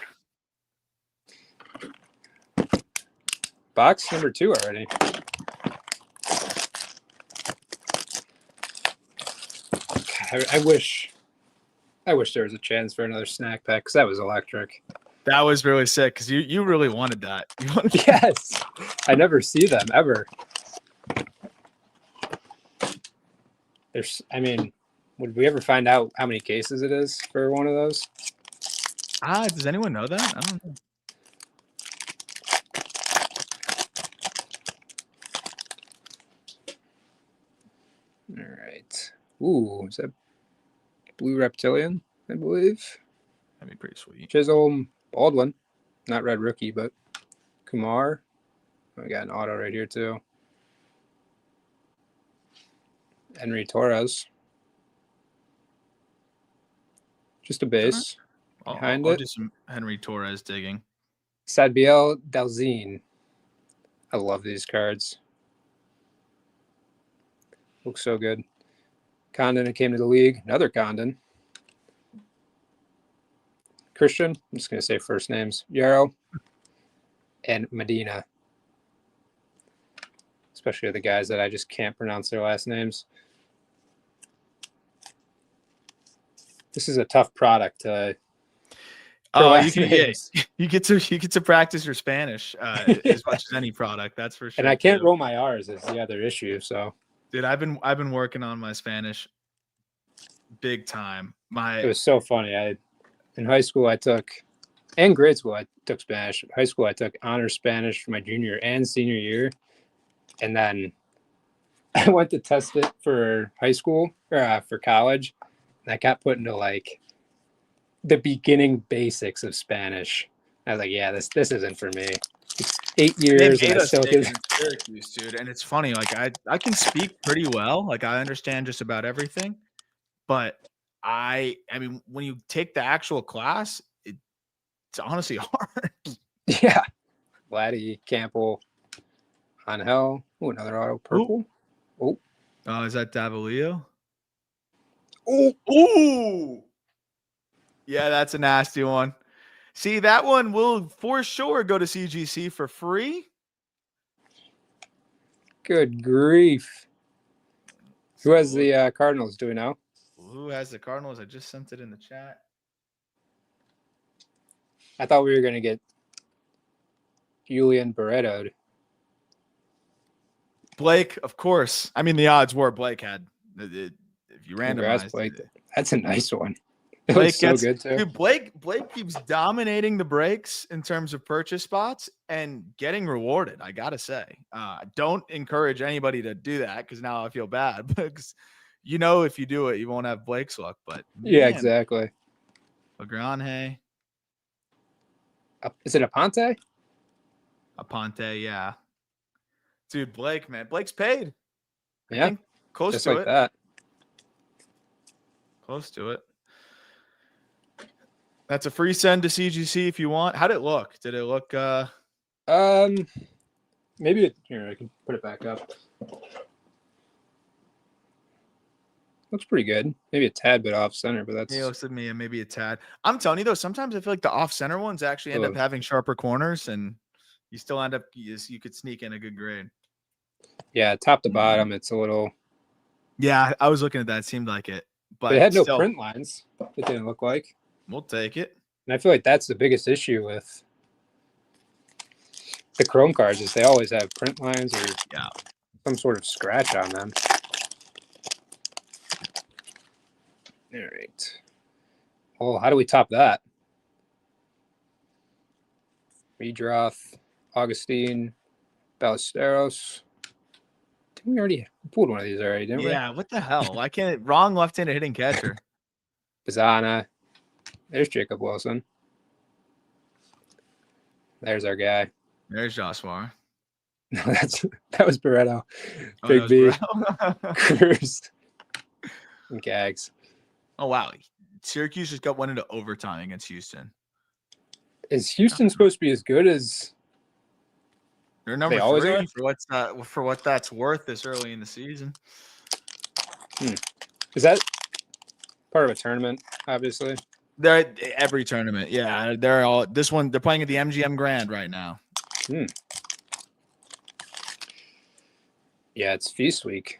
Box number 2 already. I wish there was a chance for another snack pack, because that was electric. That was really sick, because you really wanted that. Yes. I never see them ever. Would we ever find out how many cases it is for one of those? Does anyone know that? I don't know. All right. Ooh, is that Blue Reptilian, I believe? That'd be pretty sweet. Chisholm, Baldwin. Not red rookie, but Kumar. We got an auto right here, too. Henry Torres. Just a base. Behind I'll do some Henry Torres digging. Sadbiel Dalzine. I love these cards. Looks so good. Condon came to the league. Another Condon. Christian. I'm just going to say first names. Yarrow. And Medina. Especially the guys that I just can't pronounce their last names. This is a tough product to. You get to practice your Spanish as much as any product. That's for sure. And I can't roll my R's is the other issue. So, dude, I've been working on my Spanish big time. It was so funny. In high school and grade school I took Spanish. High school I took honors Spanish for my junior and senior year, and then I went to test it for high school or for college. And I got put into like the beginning basics of Spanish. I was like, yeah, this isn't for me. It's 8 years. They made us take it in Syracuse, dude. And it's funny, like I can speak pretty well. Like I understand just about everything. But I mean, when you take the actual class, it's honestly hard. Yeah. Vladdy, Campbell, Angel. Oh, another auto purple. Oh. Is that Davalillo? Oh, yeah, that's a nasty one. See, that one will for sure go to CGC for free. Good grief. Who has the Cardinals? Do we know? Who has the Cardinals? I just sent it in the chat. I thought we were going to get Julian Barreto. Blake, of course. I mean, the odds were Blake had. If you randomized Blake. That's a nice one. It looks so good too. Dude, Blake keeps dominating the breaks in terms of purchase spots and getting rewarded. I gotta say, don't encourage anybody to do that because now I feel bad. Because if you do it, you won't have Blake's luck. But yeah, exactly. Lagrange, is it Aponte? Aponte, yeah. Dude, Blake, man, Blake's paid. Yeah, I think close just to like it. that. Close to it. That's a free send to CGC if you want. How'd it look? Did it look maybe here I can put it back up. Looks pretty good. Maybe a tad bit off center, but that's it looks at me and maybe a tad. I'm telling you though, sometimes I feel like the off center ones actually end up having sharper corners and you still end up you could sneak in a good grade. Yeah, top to bottom, it's a little. Yeah, I was looking at that. It seemed like it, but it had no print lines. It didn't look like. We'll take it. And I feel like that's the biggest issue with the Chrome cards is they always have print lines or some sort of scratch on them. All right. Well, how do we top that? Redroth, Augustine, Ballesteros. Didn't we already pulled one of these already, didn't we? Yeah, what the hell? I can't. Wrong left-handed hitting catcher. Bazana. There's Jacob Wilson. There's our guy. There's Joshua. No, that was Barreto. Big B. Cruz. And Gags. Oh, wow. Syracuse just got one into overtime against Houston. Is Houston supposed to be as good as they're number 3 for what that's worth this early in the season? Is that part of a tournament, obviously? They're every tournament. Yeah, they're all this one. They're playing at the MGM Grand right now. Yeah, it's Feast Week.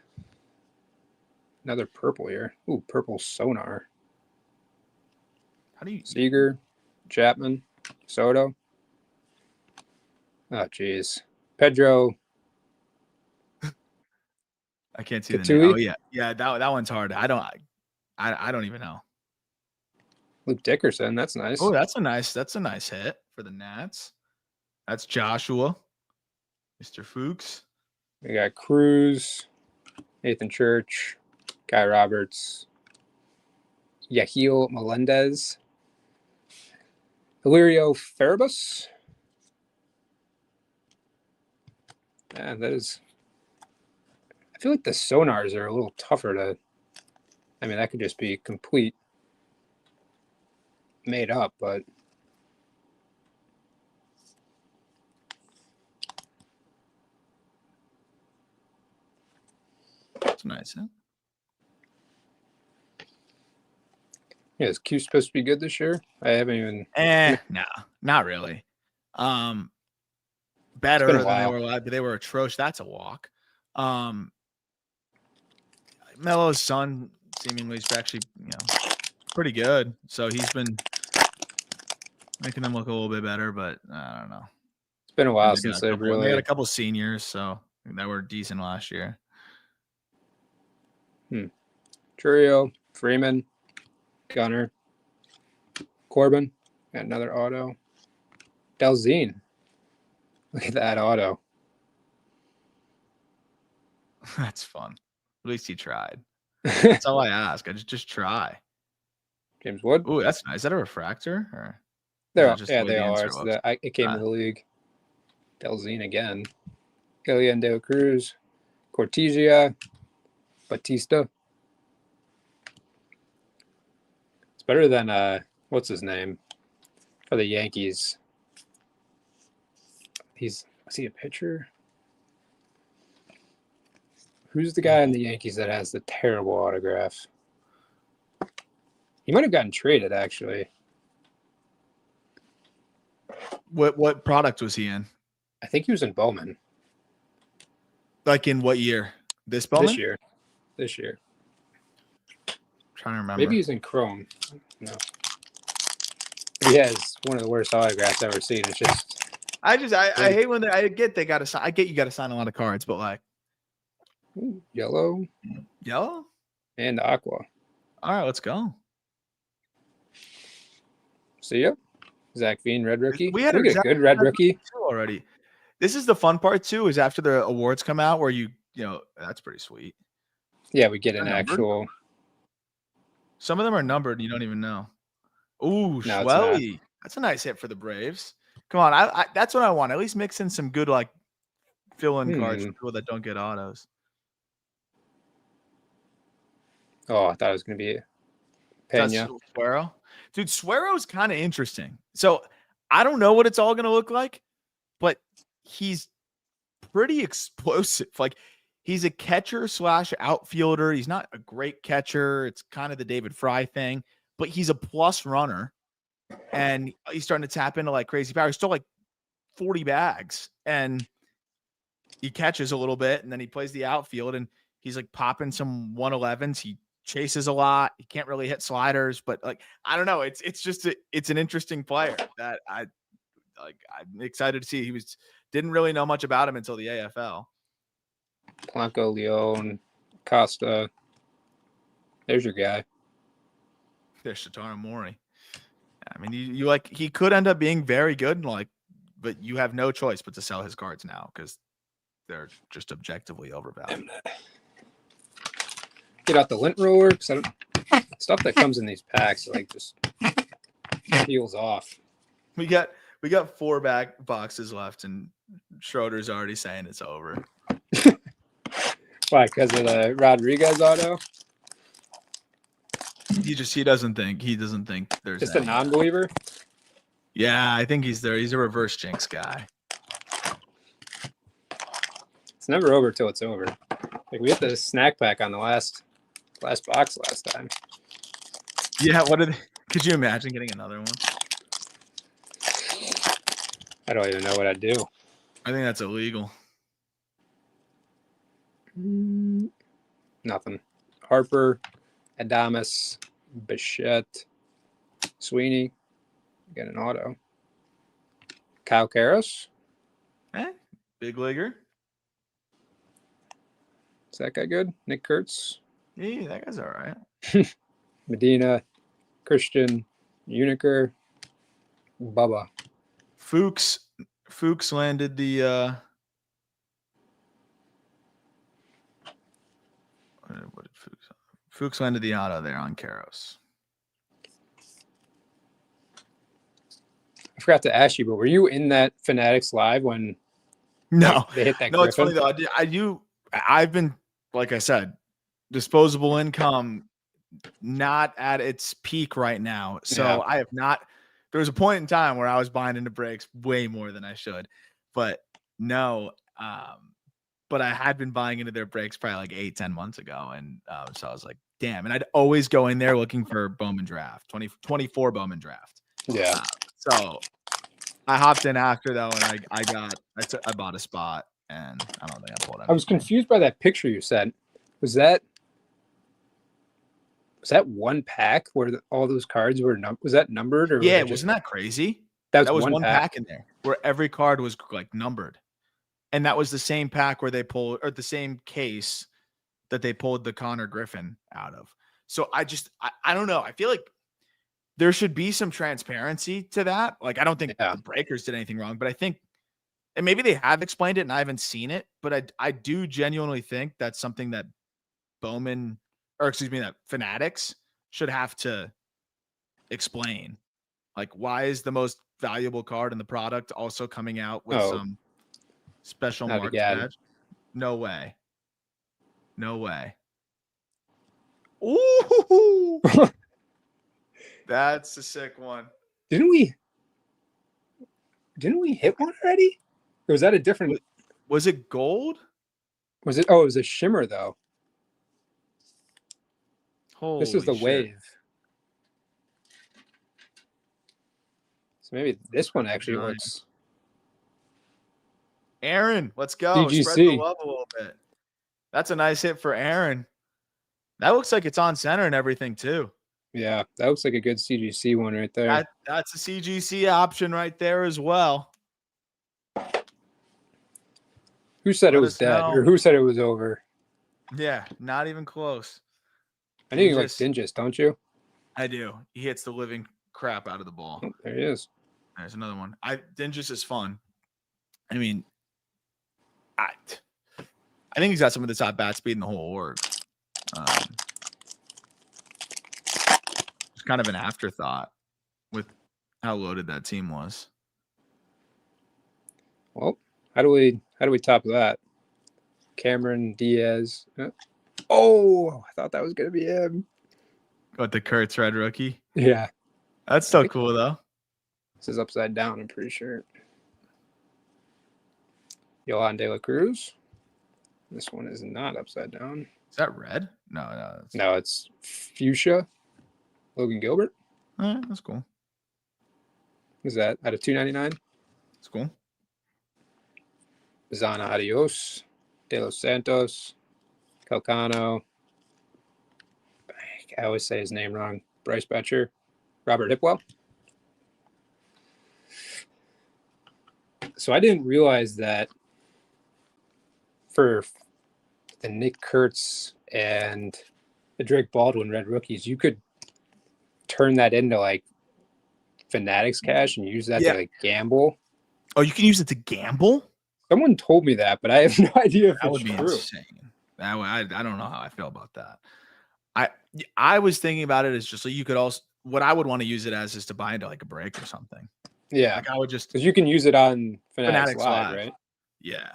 Another purple here. Ooh, purple Sonar. How do you Seager, Chapman, Soto. Oh, geez. Pedro. I can't see the name. Oh yeah. That one's hard. I don't even know. Luke Dickerson, that's nice. Oh, that's a nice hit for the Nats. That's Joshua, Mr. Fuchs. We got Cruz, Nathan Church, Guy Roberts, Yahil Melendez, Illyrio Farabus. Yeah, that is. I feel like the Sonars are a little tougher to. I mean, that could just be complete made up, but that's nice, huh? Yeah, is Q supposed to be good this year? I haven't even. No, not really. Better than they were, but they were atrocious. That's a walk. Melo's son seemingly is actually, pretty good. So he's been making them look a little bit better, but I don't know. It's been a while since they've really. They had a couple seniors, so that were decent last year. Churio, Freeman, Gunner, Corbin, got another auto. Delzine. Look at that auto. That's fun. At least he tried. That's all I ask. I just try. James Wood. Oh, that's nice. Is that a refractor? Or they are. It came to the league. Delzine again. Ilian De La Cruz. Cortesia. Batista. It's better than what's his name for the Yankees. Is he a pitcher? Who's the guy in the Yankees that has the terrible autograph? He might have gotten traded, actually. What product was he in? I think he was in Bowman. Like in what year? This Bowman? This year. I'm trying to remember. Maybe he's in Chrome. No. He has one of the worst autographs I've ever seen. It's just. I hate when I get they got to sign. I get you got to sign a lot of cards, but like. Ooh, yellow. Yellow? And aqua. All right, let's go. See ya. Zach Veen, red rookie. We had a good red rookie already. This is the fun part too, is after the awards come out where you know, that's pretty sweet. Yeah, we get an actual. Some of them are numbered and you don't even know. Ooh, No, Schwelly. That's a nice hit for the Braves. Come on, I that's what I want. At least mix in some good like fill-in cards for people that don't get autos. Oh, I thought it was going to be Pena. Suero. Dude, Suero's kind of interesting. So I don't know what it's all going to look like, but he's pretty explosive. Like he's a catcher / outfielder. He's not a great catcher. It's kind of the David Fry thing, but he's a plus runner. And he's starting to tap into like crazy power. He's still like 40 bags and he catches a little bit and then he plays the outfield and he's like popping some 111s. He chases a lot. He can't really hit sliders, but like, I don't know. It's just, it's an interesting player that I'm excited to see. He didn't really know much about him until the AFL. Blanco, Leon, Costa. There's your guy. There's Shatara Mori. I mean, you like, he could end up being very good, like, but you have no choice but to sell his cards now because they're just objectively overvalued. Get out the lint roller because stuff that comes in these packs like just peels off. We got 4 back boxes left, and Schroeder's already saying it's over. Why? Because of the Rodriguez auto? He doesn't think there's just a non-believer. Yeah, I think he's there. He's a reverse jinx guy. It's never over till it's over. Like we hit the snack pack on the last box last time. Yeah, could you imagine getting another one? I don't even know what I'd do. I think that's illegal. Nothing. Harper, Adames, Bichette, Sweeney. Get an auto. Kyle Karras. Big leaguer. Is that guy good? Nick Kurtz. Yeah, that guy's all right. Medina, Christian, Uniker, Bubba. Fuchs landed the what did Fuchs landed the auto there on Karras. I forgot to ask you, but were you in that Fanatics live when no they hit that? No, Griffin? It's funny though. I've been, like I said, disposable income not at its peak right now. So yeah. I have not. There was a point in time where I was buying into breaks way more than I should, but no. But I had been buying into their breaks probably like 8-10 months ago, and so I was like, damn. And I'd always go in there looking for Bowman draft, 24 Bowman draft. Yeah. So I hopped in after though, and I bought a spot, and I don't think I pulled it. I was confused by that picture you sent. Was that one pack where all those cards were was that numbered or? Yeah, wasn't that crazy? That was one pack in there where every card was like numbered, and that was the same pack where they pulled, or the same case that they pulled the Connor Griffin out of. So I don't know. I feel like there should be some transparency to that. Like, I don't think the breakers did anything wrong, but I think, and maybe they have explained it and I haven't seen it, but I do genuinely think that's something that that Fanatics should have to explain. Like, why is the most valuable card in the product also coming out with some special mark badge? No way. No way. Ooh. That's a sick one. Didn't we hit one already? Or was that a different? Was it gold? Was it? Oh, it was a shimmer though. Holy this is the shit. wave. So maybe this one actually looks. Aaron, let's go. CGC. Spread the love a little bit. That's a nice hit for Aaron. That looks like it's on center and everything too. Yeah, that looks like a good CGC one right there. That's a CGC option right there as well. Who said it was dead? Or who said it was over? Yeah, not even close. I think you like Dingus, don't you? I do. He hits the living crap out of the ball. Oh, there he is. There's another one. Dingus is fun. I mean, I think he's got some of the top bat speed in the whole org. It's kind of an afterthought with how loaded that team was. Well, how do we top that? Cameron Diaz. Oh, I thought that was gonna be him. What, the Kurtz red rookie? Yeah, that's so cool though. This is upside down, I'm pretty sure. Yohan De La Cruz. This one is not upside down. Is that red? No. No, it's fuchsia. Logan Gilbert. That's cool. Is that out of 299? That's cool. Zana Adios. De Los Santos. Calcano. I always say his name wrong. Bryce Betcher. Robert Hipwell. So I didn't realize that for the Nick Kurtz and the Drake Baldwin red rookies, you could turn that into like Fanatics cash and use that to like gamble. Oh, you can use it to gamble? Someone told me that, but I have no idea if that it's would be true. Insane. I don't know how I feel about that. I was thinking about it as just so you could also, what I would want to use it as is to buy into like a break or something. Yeah. Like I would just, because you can use it on Fanatics Live, right? Yeah.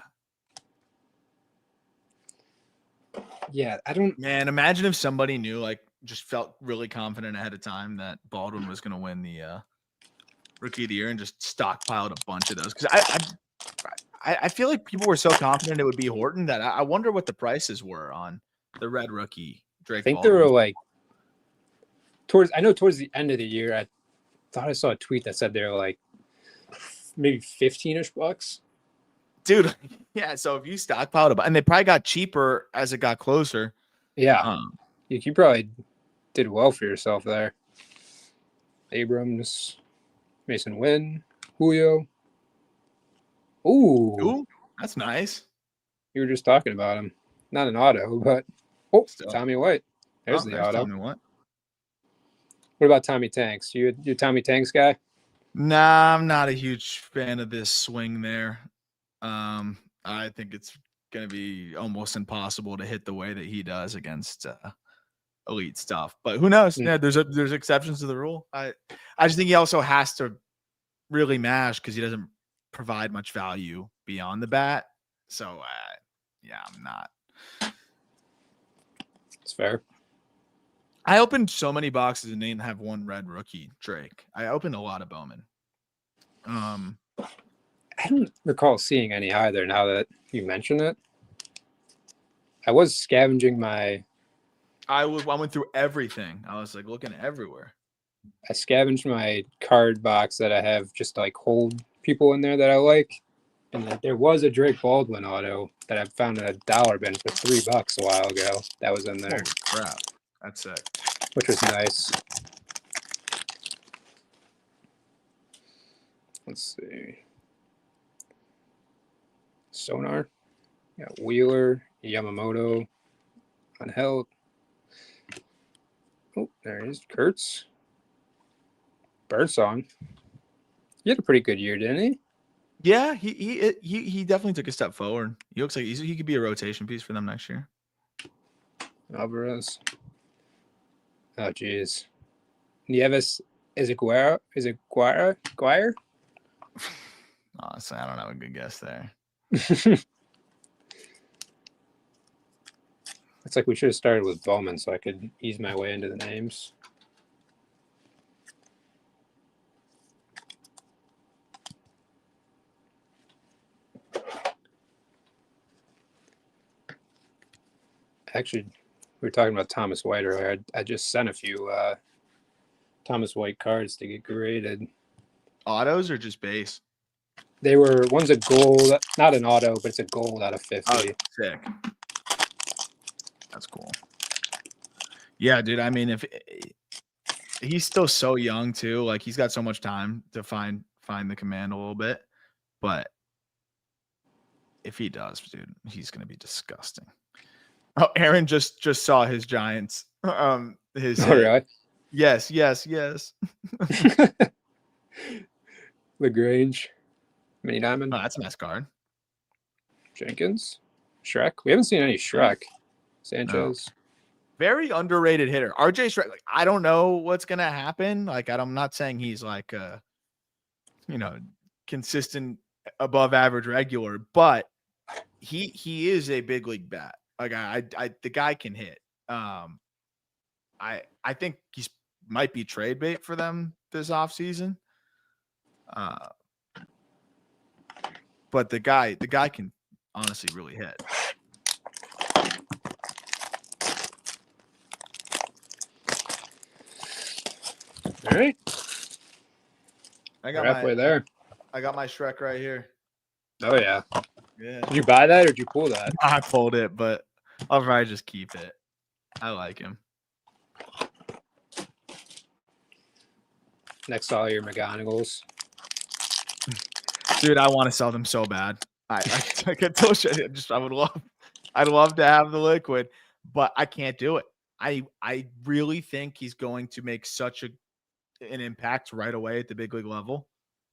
Yeah. I don't, man, imagine if somebody knew, like just felt really confident ahead of time that Baldwin was going to win the rookie of the year and just stockpiled a bunch of those. Cause I feel like people were so confident it would be Horton that I wonder what the prices were on the red rookie Drake. I think Baldwin. they were like towards the end of the year. I thought I saw a tweet that said they were like maybe 15-ish bucks. Dude, yeah. So if you stockpiled and they probably got cheaper as it got closer. Yeah. You probably did well for yourself there. Abrams, Mason Wynn, Julio. Ooh, that's nice. You were just talking about him. Not an auto, but Tommy White. There's the auto. Tommy White. What about Tommy Tanks? You Tommy Tanks guy? Nah, I'm not a huge fan of this swing there. I think it's going to be almost impossible to hit the way that he does against elite stuff. But who knows? Yeah, there's exceptions to the rule. I just think he also has to really mash because he doesn't provide much value beyond the bat. So yeah, I'm not. It's fair. I opened so many boxes and didn't have one red rookie Drake. I opened a lot of Bowman. I don't recall seeing any either now that you mention it. I was scavenging my... I went through everything. I was like looking everywhere. I scavenged my card box that I have just like hold people in there that I like. And there was a Drake Baldwin auto that I found in a dollar bin for $3 a while ago. That was in there. Holy crap. That's sick. Which was nice. Let's see. Sonar. Yeah, Wheeler, Yamamoto, Unheld. Oh, there he is. Kurtz. Birdsong. He had a pretty good year, didn't he? Yeah, he definitely took a step forward. He looks like he could be a rotation piece for them next year. Alvarez. Oh, geez. Nieves Guire? Honestly, I don't have a good guess there. It's like we should have started with Bowman so I could ease my way into the names. Actually, we were talking about Thomas White earlier. I just sent a few Thomas White cards to get graded. Autos or just base? They were, one's a gold, not an auto, but it's a gold out of 50. Oh, sick. That's cool. Yeah, dude. I mean, if he's still so young too, like he's got so much time to find the command a little bit, but if he does, dude, he's gonna be disgusting. Oh, Aaron just saw his Giants. Really? Yes. LaGrange, Mini Diamond. Oh, that's a nice card. Jenkins, Shrek. We haven't seen any Shrek. Sanchez. No. Very underrated hitter. RJ Shrek. Like, I don't know what's gonna happen. Like, I'm not saying he's like a, consistent above average regular, but he is a big league bat. Like the guy can hit. I think he's might be trade bait for them this offseason. But the guy can honestly really hit. All right. I got halfway there. I got my Shrek right here. Oh yeah. Yeah. Did you buy that or did you pull that? I pulled it, but I'll probably just keep it. I like him. Next, all your McGonagalls. Dude, I want to sell them so bad. I told you, I'd love to have the liquid, but I can't do it. I really think he's going to make such an impact right away at the big league level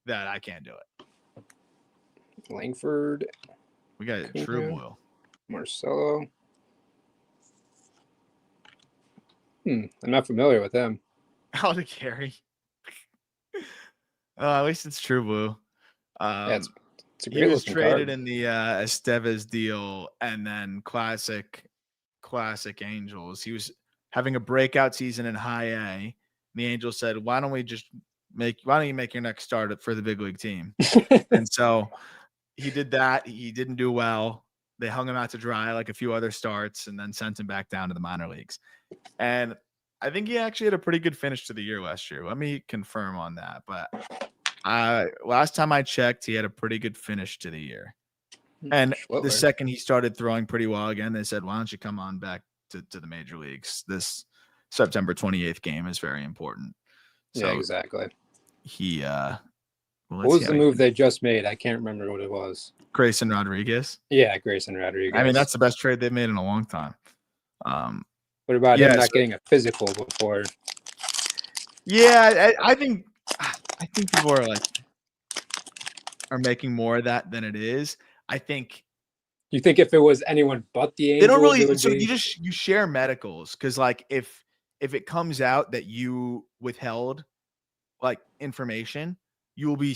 that I can't do it. Langford. We got True Blue. Marcelo. I'm not familiar with him. How to carry. At least it's True Blue. Yeah, it's a great he was traded card. in the Estevez deal and then classic Angels. He was having a breakout season in high A. And the Angels said, why don't you make your next start for the big league team? And so he did that. He didn't do well. They hung him out to dry like a few other starts and then sent him back down to the minor leagues. And I think he actually had a pretty good finish to the year last year. Let me confirm on that. But last time I checked, he had a pretty good finish to the year. And the second he started throwing pretty well again, they said, why don't you come on back to the major leagues? This September 28th game is very important. So yeah, exactly. He what was the move they just made? I can't remember what it was. Grayson Rodriguez. Yeah, Grayson Rodriguez. I mean, that's the best trade they've made in a long time. What about him not getting a physical before? Yeah, I think people are making more of that than it is. I think. You think if it was anyone but the Angels, they don't really. So you share medicals because like if it comes out that you withheld like information, you will be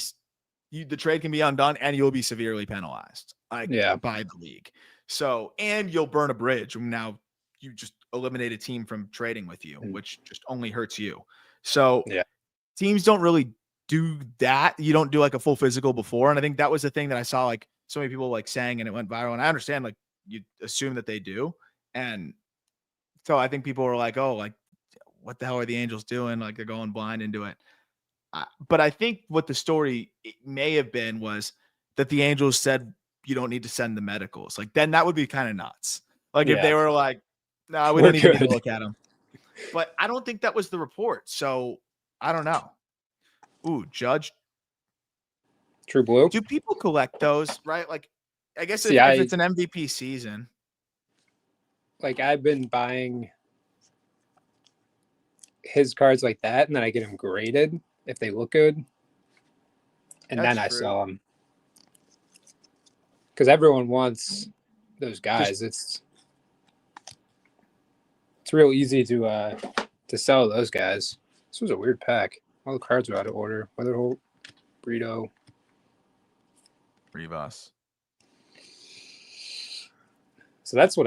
the trade can be undone and you'll be severely penalized by the league. So and you'll burn a bridge. Now you just eliminate a team from trading with you, which just only hurts you. So teams don't really do that. You don't do like a full physical before. And I think that was the thing that I saw like so many people like saying, and it went viral. And I understand like you assume that they do. And so I think people were like, oh, like what the hell are the Angels doing? Like they're going blind into it. But I think what the story may have been was that the Angels said, you don't need to send the medicals. Like then that would be kind of nuts. Like if they were like, no, we don't even need to look at them. But I don't think that was the report. So I don't know. Ooh, Judge. True Blue. Do people collect those, right? Like, I guess if it's an MVP season. Like I've been buying his cards like that, and then I get them graded if they look good. And then I sell them. Because everyone wants those guys. It's real easy to sell those guys. This was a weird pack. All the cards were out of order. Weatherholt, Brito, Rivas. So that's what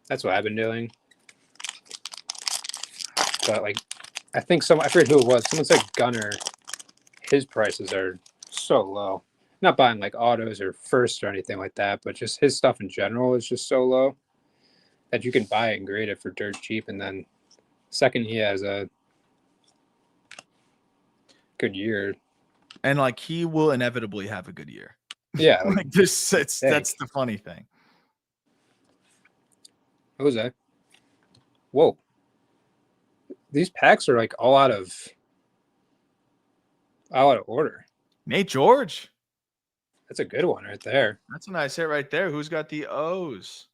that's what I've been doing. But like, I think I forget who it was. Someone said Gunner. His prices are so low. Not buying like autos or first or anything like that, but just his stuff in general is just so low that you can buy it and grade it for dirt cheap. And then second, he has a good year. And like he will inevitably have a good year. Yeah. Like that's the funny thing. Jose. Whoa. These packs are like all out of order. Nate George. That's a good one right there. That's a nice hit right there. Who's got the O's?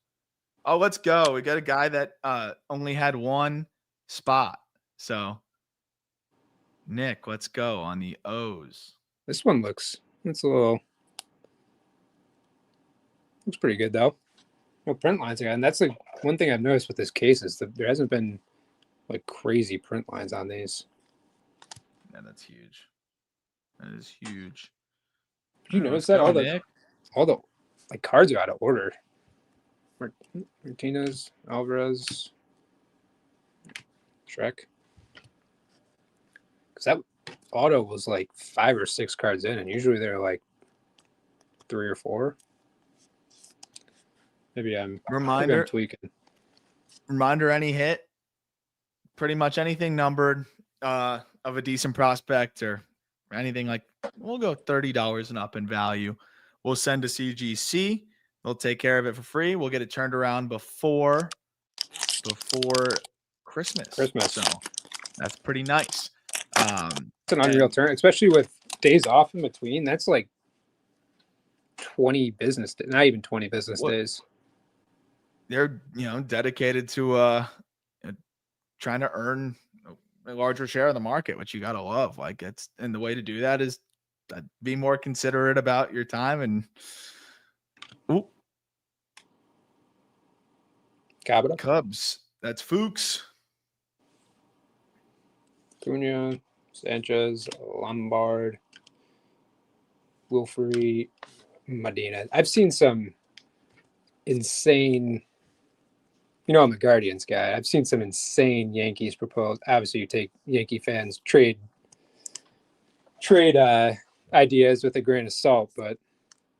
Oh, let's go. We got a guy that only had one spot. So, Nick, let's go on the O's. This one looks pretty good though. No print lines again. That's like one thing I've noticed with this case is that there hasn't been like crazy print lines on these. Yeah, that's huge. That is huge. Did you notice that Nick. all the like cards are out of order? Martinez, Alvarez, Shrek. Because that auto was like 5 or 6 cards in, and usually they're like 3 or 4. Maybe I'm tweaking. Reminder: any hit, pretty much anything numbered of a decent prospect or anything like, we'll go $30 and up in value. We'll send to CGC. They'll take care of it for free. We'll get it turned around before Christmas. So that's pretty nice. It's an unreal turn, especially with days off in between. That's like 20 business days, not even 20 business days. They're, dedicated to trying to earn a larger share of the market, which you got to love. Like, and the way to do that is be more considerate about your time. And Cubs. That's Fuchs. Cunha, Sanchez, Lombard, Wilfrey, Medina. I've seen some insane, I'm a Guardians guy. I've seen some insane Yankees proposed. Obviously, you take Yankee fans trade ideas with a grain of salt, but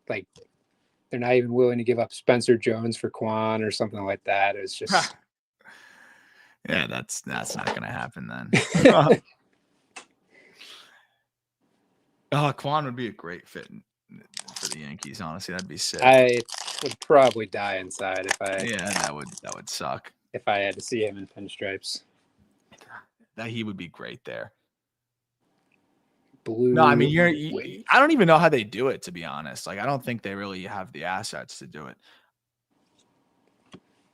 like they're not even willing to give up Spencer Jones for Quan or something like that. It's just yeah, that's not going to happen then. Quan would be a great fit for the Yankees. Honestly, that'd be sick. I would probably die inside if I. Yeah, that would suck if I had to see him in pinstripes. That he would be great there. Blue. No, I mean I don't even know how they do it, to be honest. Like, I don't think they really have the assets to do it.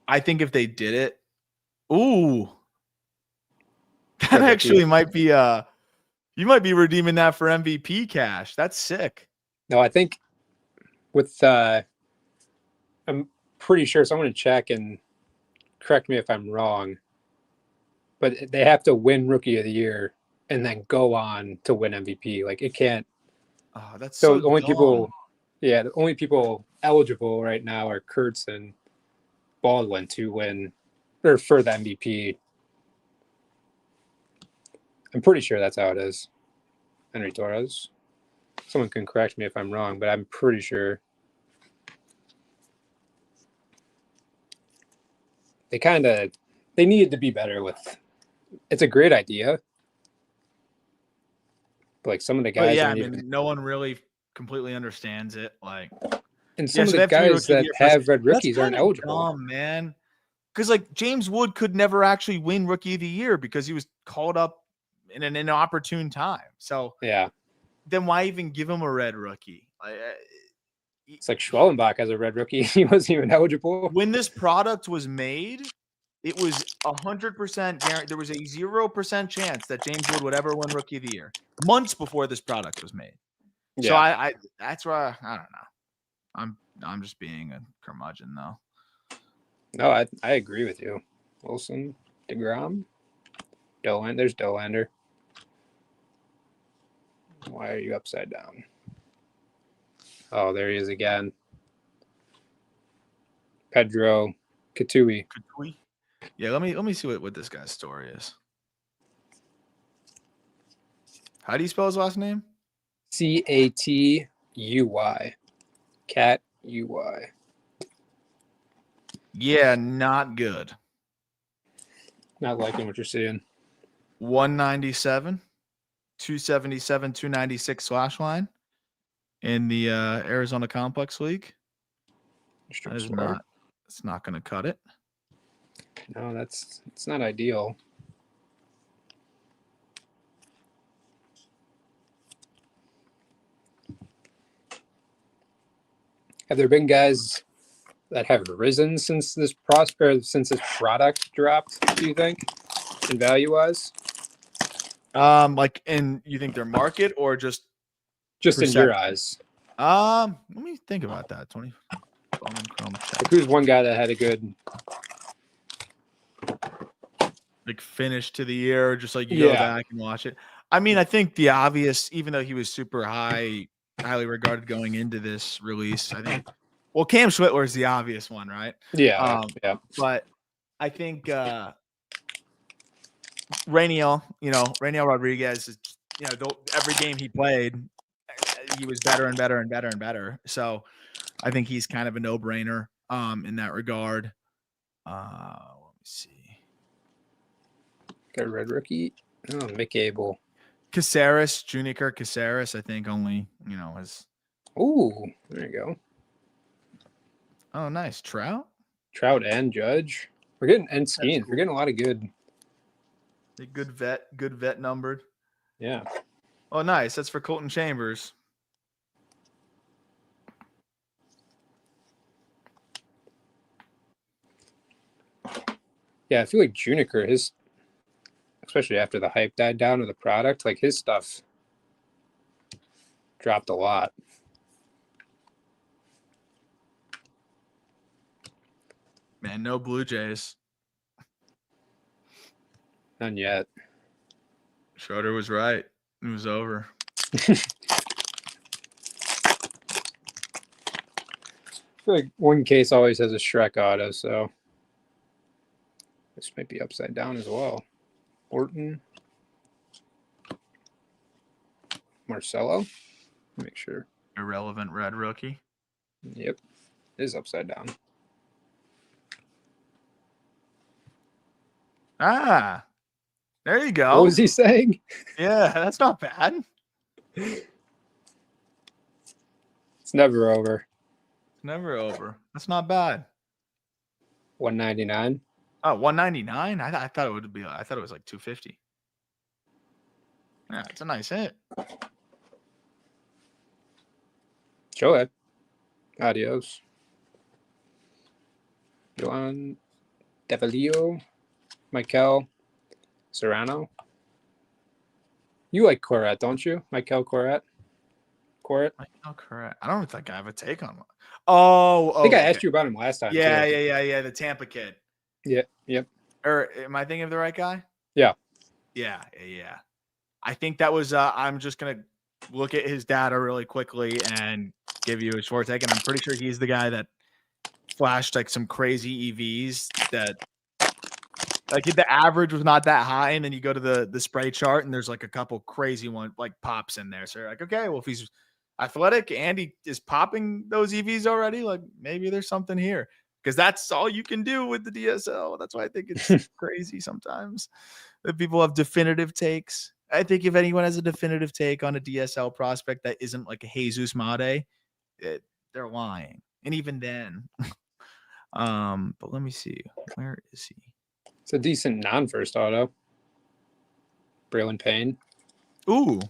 I think if they did it, that actually might be you might be redeeming that for MVP cash. That's sick. No, I think with I'm pretty sure, so I'm going to check and correct me if I'm wrong, but they have to win Rookie of the Year and then go on to win MVP. Like, it can't. Oh, that's so the only dumb. The only people eligible right now are Kurtz and Baldwin to win or for the MVP. I'm pretty sure that's how it is. Henry Torres. Someone can correct me if I'm wrong, but I'm pretty sure. They needed to be better with. It's a great idea. But like some of the guys, no one really completely understands it. Like, and some of the guys that have red rookies aren't eligible. Dumb, man. Because like James Wood could never actually win Rookie of the Year because he was called up in an inopportune time. So yeah, then why even give him a red rookie? It's like Schwellenbach has a red rookie. He wasn't even eligible. When this product was made, it was 100% guaranteed. There was a 0% chance that James Wood would ever win Rookie of the Year months before this product was made. Yeah. So I that's why I don't know. I'm just being a curmudgeon though. No, I agree with you. Wilson, DeGrom, Dolan. There's Dolander. Why are you upside down? Oh, there he is again. Pedro Katui. Yeah, let me see what this guy's story is. How do you spell his last name? Catui. Cat UY. Yeah, not good. Not liking what you're seeing. 197, 277, 296 slash line in the Arizona Complex League. It's not going to cut it. No, it's not ideal. Have there been guys that have risen since this product dropped, do you think, in value-wise? Like, and you think they're market or just in your eyes? Let me think about that. 20 Bowman Chrome check. Like, who's one guy that had a good like finish to the year, just like you go back and watch it? I mean, I think the obvious, even though he was super highly regarded going into this release, I think. Well, Cam Schwittler is the obvious one, right? Yeah. But I think Rainiel Rodriguez is, every game he played, he was better and better and better and better. So I think he's kind of a no-brainer in that regard. Let me see. Got a red rookie. Oh, Mick Abel. Caceres, Juniker Caceres, I think only, is. Oh, there you go. Oh, nice. Trout and Judge. We're getting Skeens. Cool. We're getting a lot of good. Good vet numbered. Yeah. Oh, nice. That's for Colton Chambers. Yeah, I feel like Juniker, especially after the hype died down of the product, like his stuff dropped a lot. Man, no Blue Jays. None yet. Schroeder was right. It was over. I feel like one case always has a Shrek auto, so this might be upside down as well. Orton. Marcelo. Make sure. Irrelevant red rookie. Yep. It is upside down. Ah, there you go. What was he saying? Yeah, that's not bad. It's never over. It's never over. That's not bad. 199. Oh, 199. I thought it would be. I thought it was like 250. Yeah, it's a nice hit. Go ahead. Adios. Joan Devalio. Michael Serrano. You like Corette, don't you? Michael Corette? Michael Corette. I don't think I have a take on one. Oh, I think I asked you about him last time. Yeah. The Tampa kid. Yeah. Yep. Or am I thinking of the right guy? Yeah. Yeah. I think that was. I'm just gonna look at his data really quickly and give you a short take. And I'm pretty sure he's the guy that flashed like some crazy EVs that. Like the average was not that high, and then you go to the spray chart, and there's like a couple crazy one like pops in there. So you're like, okay, well if he's athletic and he is popping those EVs already, like maybe there's something here because that's all you can do with the DSL. That's why I think it's crazy sometimes that people have definitive takes. I think if anyone has a definitive take on a DSL prospect that isn't like a Jesus Made, they're lying. And even then, but let me see, where is he? It's a decent non-first auto. Braylon Payne. Ooh,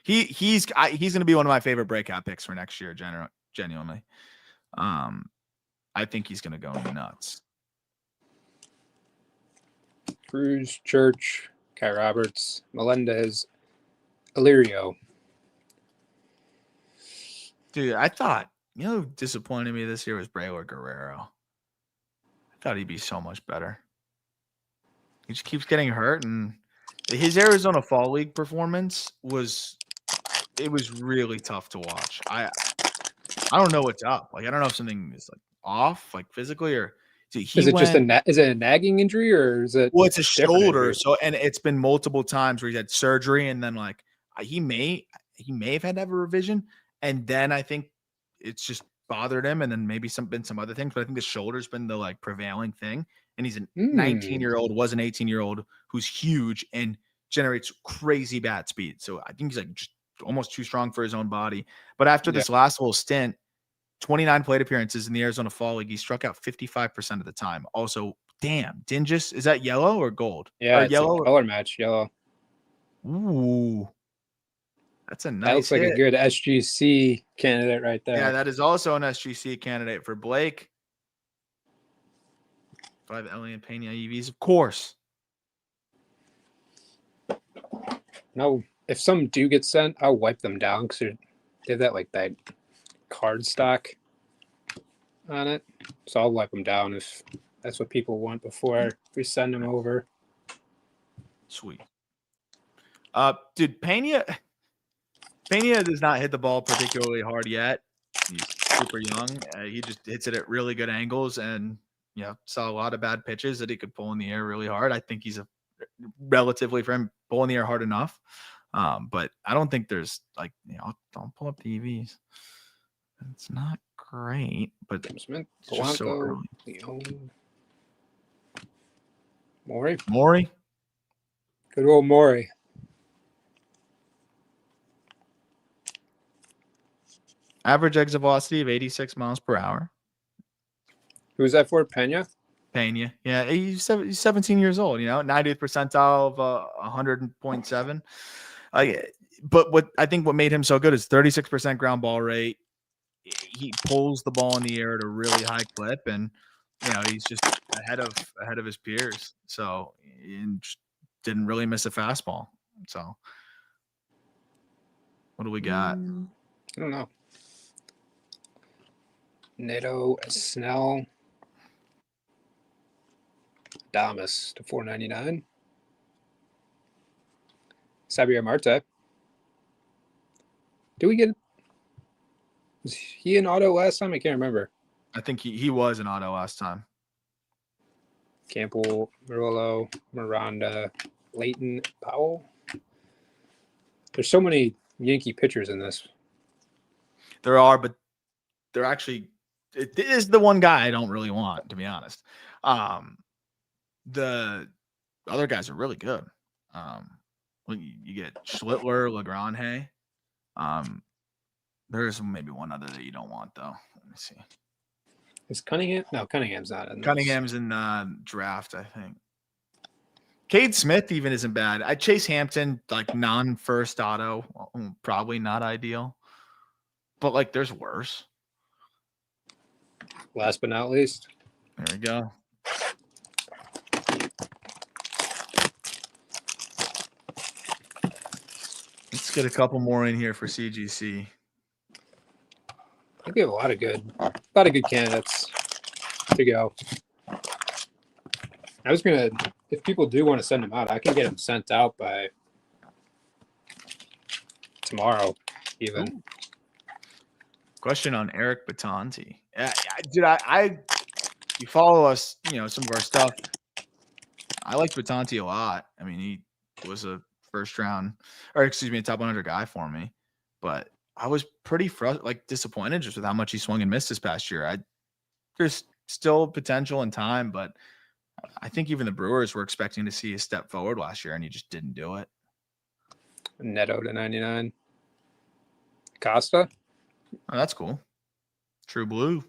he's going to be one of my favorite breakout picks for next year. Genuinely, I think he's going to go nuts. Cruz, Church, Kai Roberts, Melendez, Illyrio. Dude, I thought who disappointed me this year was Braylor Guerrero. I thought he'd be so much better. He just keeps getting hurt, and his Arizona Fall League performance was really tough to watch. I don't know what's up. Like I don't know if something is like off, like physically, or is it a nagging injury or is it? Well, it's a shoulder. So and it's been multiple times where he's had surgery, and then like he may have had to have a revision, and then I think it's just bothered him, and then maybe some other things, but I think the shoulder's been the like prevailing thing. And he's a 19-year-old, was an 18-year-old who's huge and generates crazy bat speed. So I think he's like just almost too strong for his own body. But after this last little stint, 29 plate appearances in the Arizona Fall League, he struck out 55% of the time. Also, damn, Dingus, is that yellow or gold? Yeah, or it's yellow a color match, yellow. Ooh. That's a nice That looks like a good SGC candidate right there. Yeah, that is also an SGC candidate for Blake. 5 Elian Pena EVs, of course. No, if some do get sent, I'll wipe them down because they have that like that card stock on it. So I'll wipe them down if that's what people want before we send them over. Sweet. Dude, Pena does not hit the ball particularly hard yet. He's super young. He just hits it at really good angles, and saw a lot of bad pitches that he could pull in the air really hard. I think he's a relatively for him pulling the air hard enough. But I don't think there's like I'll pull up the EVs. It's not great, but Smith, it's just so early. Maury. Good old Maury. Average exit velocity of 86 miles per hour. Who was that for? Pena? Pena. Yeah, he's 17 years old, 90th percentile of 100.7. But what made him so good is 36% ground ball rate. He pulls the ball in the air at a really high clip, and he's just ahead of his peers. So he didn't really miss a fastball. So what do we got? I don't know. Neto, Snell, Damas to 499. Xavier Marte. Do we get? Was he an auto last time? I can't remember. I think he was an auto last time. Campbell, Murillo, Miranda, Leighton, Powell. There's so many Yankee pitchers in this. There are, but they're actually it is the one guy I don't really want, to be honest. The other guys are really good. You get Schlittler, Legrand. There's maybe one other that you don't want, though. Let me see. Is Cunningham? No, Cunningham's not in this. Cunningham's in draft, I think. Cade Smith even isn't bad. Chase Hampton, like non-first auto, probably not ideal. But like there's worse. Last but not least. There we go. Let's get a couple more in here for CGC. I think we have a lot of good candidates to go. I was gonna, if people do want to send them out, I can get them sent out by tomorrow, even. Ooh. Question on Eric Batanti. Dude, you follow us, some of our stuff. I like Batanti a lot. I mean, he was a top 100 guy for me, but I was pretty disappointed just with how much he swung and missed this past year. There's still potential and time, but I think even the Brewers were expecting to see a step forward last year, and he just didn't do it. Neto to 99. Costa. Oh, that's cool. True blue.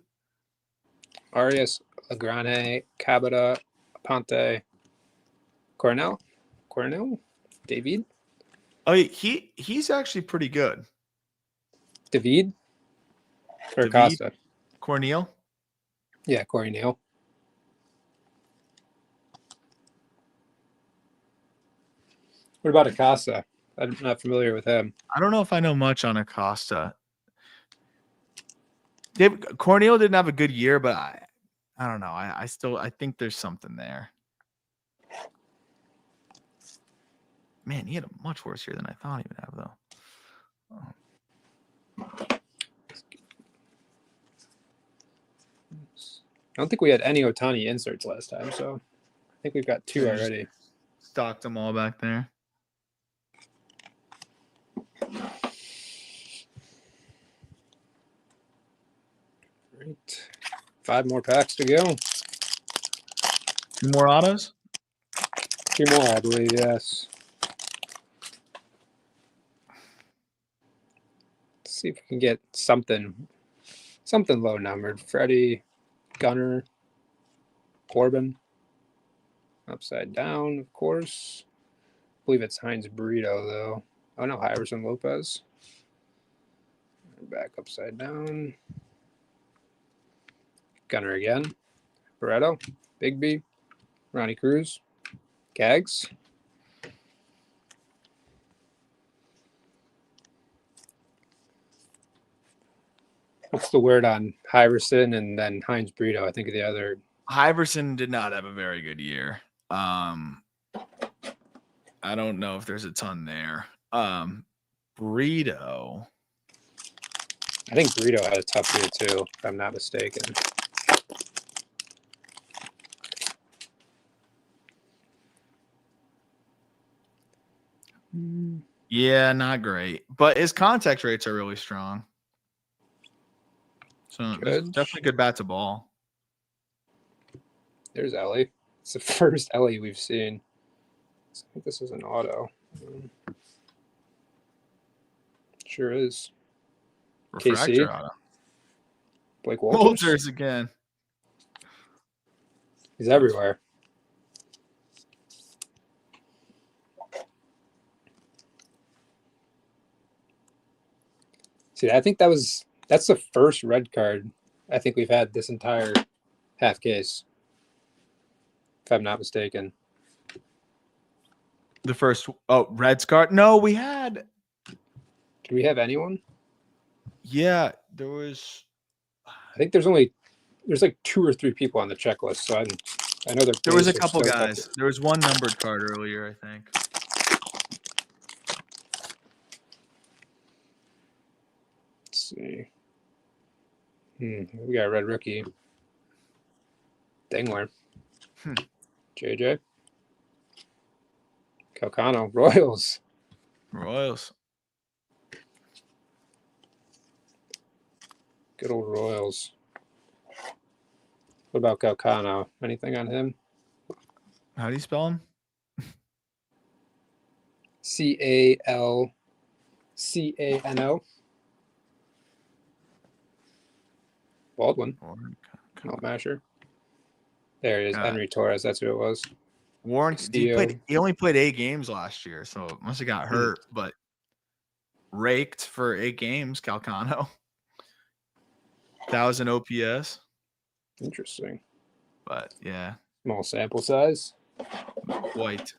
Arias, Legrand, Cabada, Aponte, Cornell, David. Oh, he's actually pretty good. David or Costa? Cornell. Yeah, Cornell. What about Acosta? I'm not familiar with him. I don't know if I know much on Acosta. Cornell didn't have a good year, but I don't know. I think there's something there. Man, he had a much worse year than I thought he would have, though. I don't think we had any Ohtani inserts last time, so I think we've got two already. Stocked them all back there. Great. 5 more packs to go. 2 more autos? 2 more, I believe, yes. Let's see if we can get something low numbered. Freddie, Gunner, Corbin. Upside down, of course. I believe it's Heinz Burrito, though. Oh, no, Iverson Lopez. Back upside down. Gunner again. Barreto, Bigby, Ronnie Cruz, Gags. What's the word on Hyverson and then Heinz Brito? I think the other. Hyverson did not have a very good year. I don't know if there's a ton there. Brito. I think Brito had a tough year too, if I'm not mistaken. Yeah, not great. But his contact rates are really strong. So definitely good bat to ball. There's Ellie. It's the first Ellie we've seen. I think this is an auto. Sure is. Refractor KC. auto. Blake Walters. Walters again. He's everywhere. See, I think that's the first red card I think we've had this entire half case, if I'm not mistaken. The first Reds card? No, we had. Do we have anyone? Yeah, there was. I think there's like 2 or 3 people on the checklist. So I know there was a couple guys. There was one numbered card earlier, I think. Let's see. We got a red rookie. Dingler. JJ. Calcano. Royals. Good old Royals. What about Calcano? Anything on him? How do you spell him? Calcano. Baldwin. Not Masher. There he is. Henry Torres. That's who it was. Warren. He only played 8 games last year, so must have got hurt, but raked for 8 games. Calcano. 1,000 OPS. Interesting. But yeah. Small sample size. White.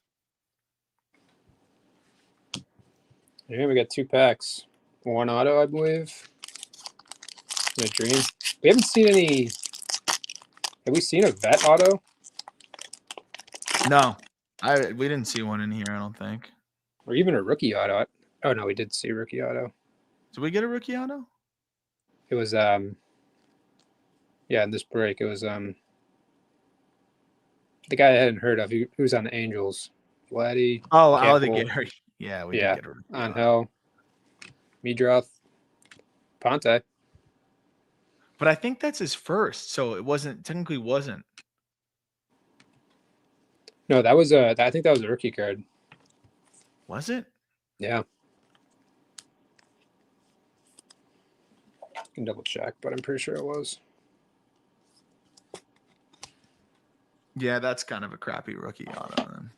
Yeah, we got 2 packs. 1 auto, I believe. In a dream. We haven't seen any. Have we seen a vet auto? No. We didn't see one in here, I don't think. Or even a rookie auto. Oh no, we did see a rookie auto. Did we get a rookie auto? It was in this break it was the guy I hadn't heard of. He was on the Angels. Vladdy. Oh, the Gary. Yeah, we did get a rookie Angel. Midroth. Ponte. But I think that's his first, so it technically wasn't. No, that was I think that was a rookie card. Was it? Yeah. I can double check, but I'm pretty sure it was. Yeah, that's kind of a crappy rookie auto then.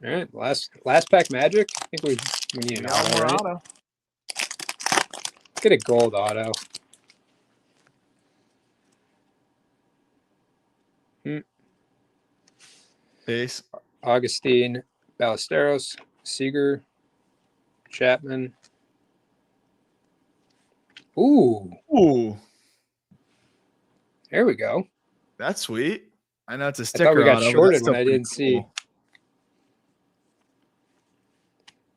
All right, last pack Magic. I think we need an auto, right? Auto. Let's get a gold auto. Base. Augustine, Ballesteros, Seager, Chapman. Ooh. There we go. That's sweet. I know it's a sticker. I thought we got auto, shorted when I didn't cool. see.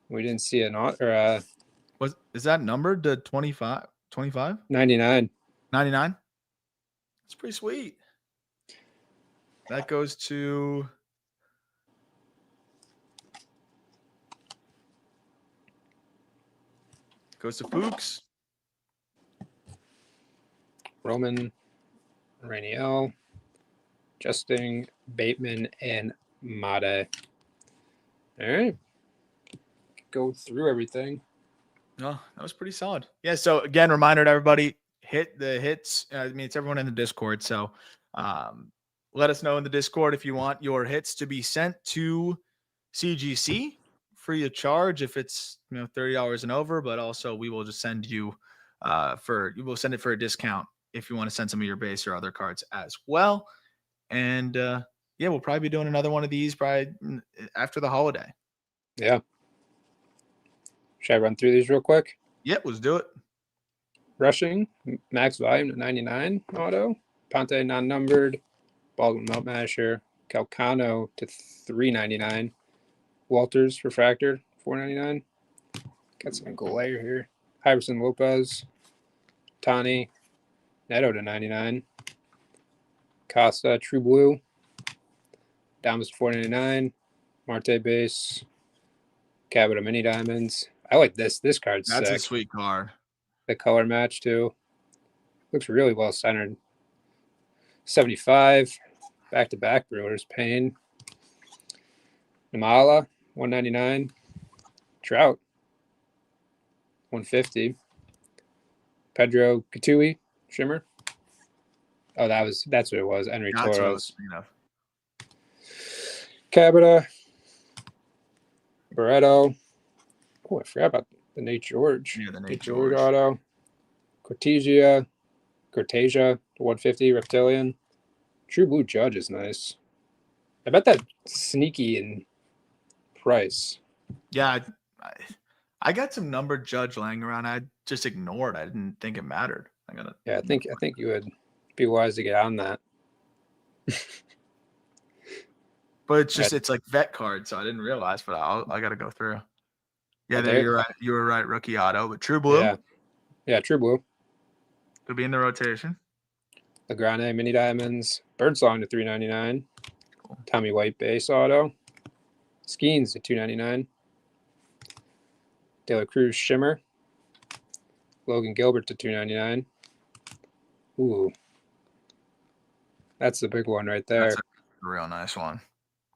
We didn't see an auto. Is that numbered to 25? 25? 99. 99? That's pretty sweet. That goes to Fuchs. Roman, Rainiel, Justin, Bateman, and Mate. All right. Go through everything. No, that was pretty solid. Yeah. So again, reminder to everybody, hit the hits. It's everyone in the Discord. So let us know in the Discord if you want your hits to be sent to CGC free of charge if it's $30 and over, but also we will just send you we'll send it for a discount if you want to send some of your base or other cards as well. And we'll probably be doing another one of these probably after the holiday. Yeah. Should I run through these real quick? Yep, let's do it. Rushing, max volume to 99 auto. Ponte non-numbered. Baldwin Mount Masher. Calcano to 399. Walters refractor 499. Got some Golayer here. Iverson Lopez. Tani. Neto to 99. Costa True Blue. Damas 499. Marte base. Cabot Mini Diamonds. I like this. This card's That's sick. a sweet card. The color match too. Looks really well centered. 75. Back-to-back Brewers. Payne. Namala 199. Trout 150. Pedro Katui Shimmer. Oh, that's what it was. Henry Torres. Cabota. Barreto. Oh, I forgot about the Nate George. Yeah, the Nate George auto. Cortesia to 150. Reptilian. True Blue Judge is nice. I bet that sneaky in price. Yeah, I got some numbered Judge laying around. I just ignored. I didn't think it mattered. I think you would be wise to get on that. But it's just it's like vet cards, so I didn't realize. But I got to go through. Yeah, you're right. You were right. Rookie auto, but True Blue. Yeah, True Blue could be in the rotation. Legrand Mini Diamonds. Birdsong to 399. Cool. Tommy White base auto. Skeens to 299. De La Cruz Shimmer. Logan Gilbert to 299. Ooh. That's the big one right there. That's a real nice one.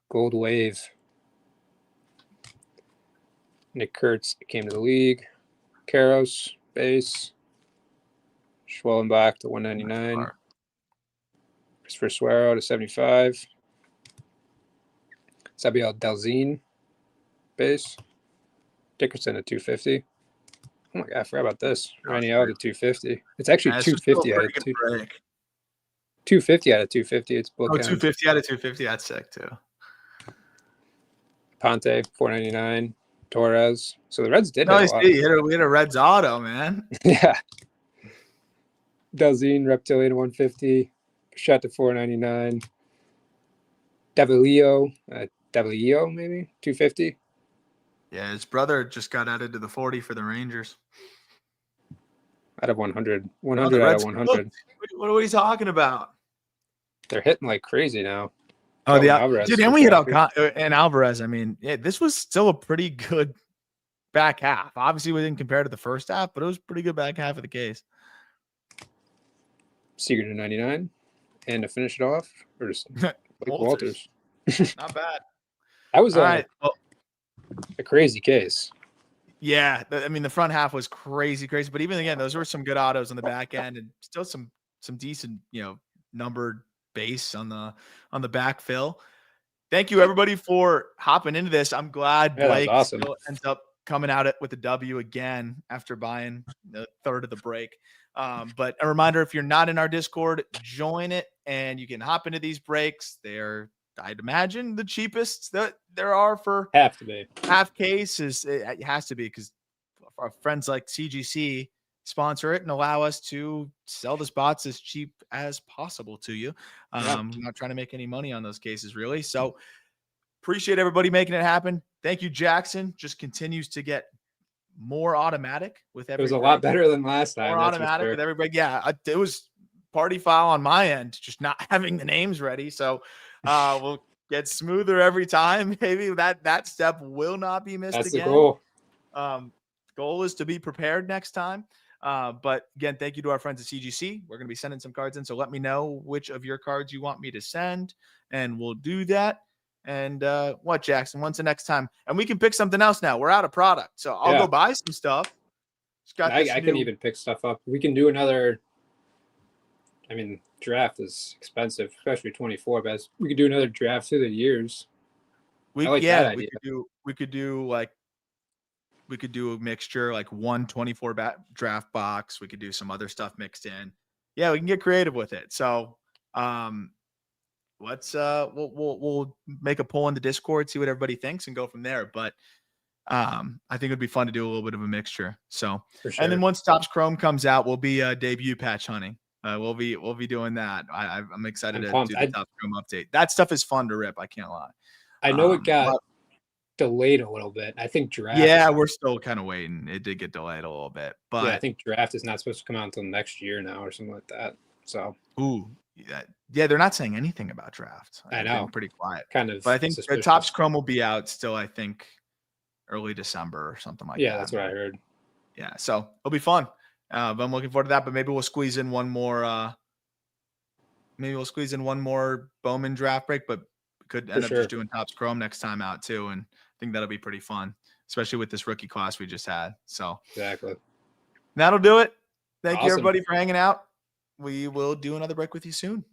Gold Wave. Nick Kurtz came to the league. Karos base. Schwellenbach to 199. Christopher Suero to 75. Sabiel Delzine base. Dickerson to 250. Oh my god, I forgot about this. Raniel to 250. It's actually 250 out of 250 out of 250. It's bookend. 250 out of 250. That's sick too. Ponte 499. Torres. So the Reds did. Nice. We had a Reds auto, man. Yeah. Delzine Reptilian 150. Shot to 499. Davalillo maybe 250. Yeah, his brother just got added to the 40 for the Rangers. Out of 100. 100 out of 100. What are we talking about? They're hitting like crazy now. Oh, dude, and we hit and Alvarez. I mean, yeah, this was still a pretty good back half. Obviously, we didn't compare to the first half, but it was a pretty good back half of the case. Seager to 99. And to finish it off, or just Walters. Not bad. That was a crazy case. Yeah, I mean, the front half was crazy. But even again, those were some good autos on the back end, and still some decent, numbered base on the backfill. Thank you everybody for hopping into this. I'm glad Blake still ends up coming out with a W again after buying the third of the break. But a reminder, if you're not in our Discord, join it and you can hop into these breaks. They're, I'd imagine, the cheapest that there are for have to be half case. It has to be, because our friends like CGC sponsor it and allow us to sell the spots as cheap as possible to you. I'm not trying to make any money on those cases, really. So appreciate everybody making it happen. Thank you, Jackson. Just continues to get more automatic with every. It was a lot better than last time. More automatic with everybody. Yeah, it was party foul on my end, just not having the names ready. So we'll get smoother every time. Maybe that step will not be missed again. That's the goal. Goal is to be prepared next time. But again, thank you to our friends at CGC. We're going to be sending some cards in, so let me know which of your cards you want me to send, and we'll do that. And what, Jackson? When's the next time? And we can pick something else now. We're out of product, so I'll go buy some stuff. I can even pick stuff up. We can do another. I mean, draft is expensive, especially 24. But we could do another draft through the years. We could do a mixture, like 124 draft box. We could do some other stuff mixed in. Yeah, we can get creative with it. So let's we'll make a poll in the Discord, see what everybody thinks, and go from there. But I think it'd be fun to do a little bit of a mixture. So, For sure. and then once Topps Chrome comes out, we'll be debut patch hunting. We'll be doing that. I'm excited to do the Topps Chrome update. That stuff is fun to rip. I can't lie. I know it got delayed a little bit. I think draft. Yeah, we're still kind of waiting. It did get delayed a little bit, but yeah, I think draft is not supposed to come out until next year now or something like that. So, yeah, they're not saying anything about draft. I know, pretty quiet, kind of. But I think the Topps Chrome will be out still. I think early December or something like that. Yeah, that's what I heard. Yeah, so it'll be fun. But I'm looking forward to that. But maybe we'll squeeze in one more. Maybe we'll squeeze in one more Bowman draft break, but could end up just doing Topps Chrome next time out too. And I think that'll be pretty fun, especially with this rookie class we just had. So exactly, that'll do it. Thank you everybody for hanging out. We will do another break with you soon.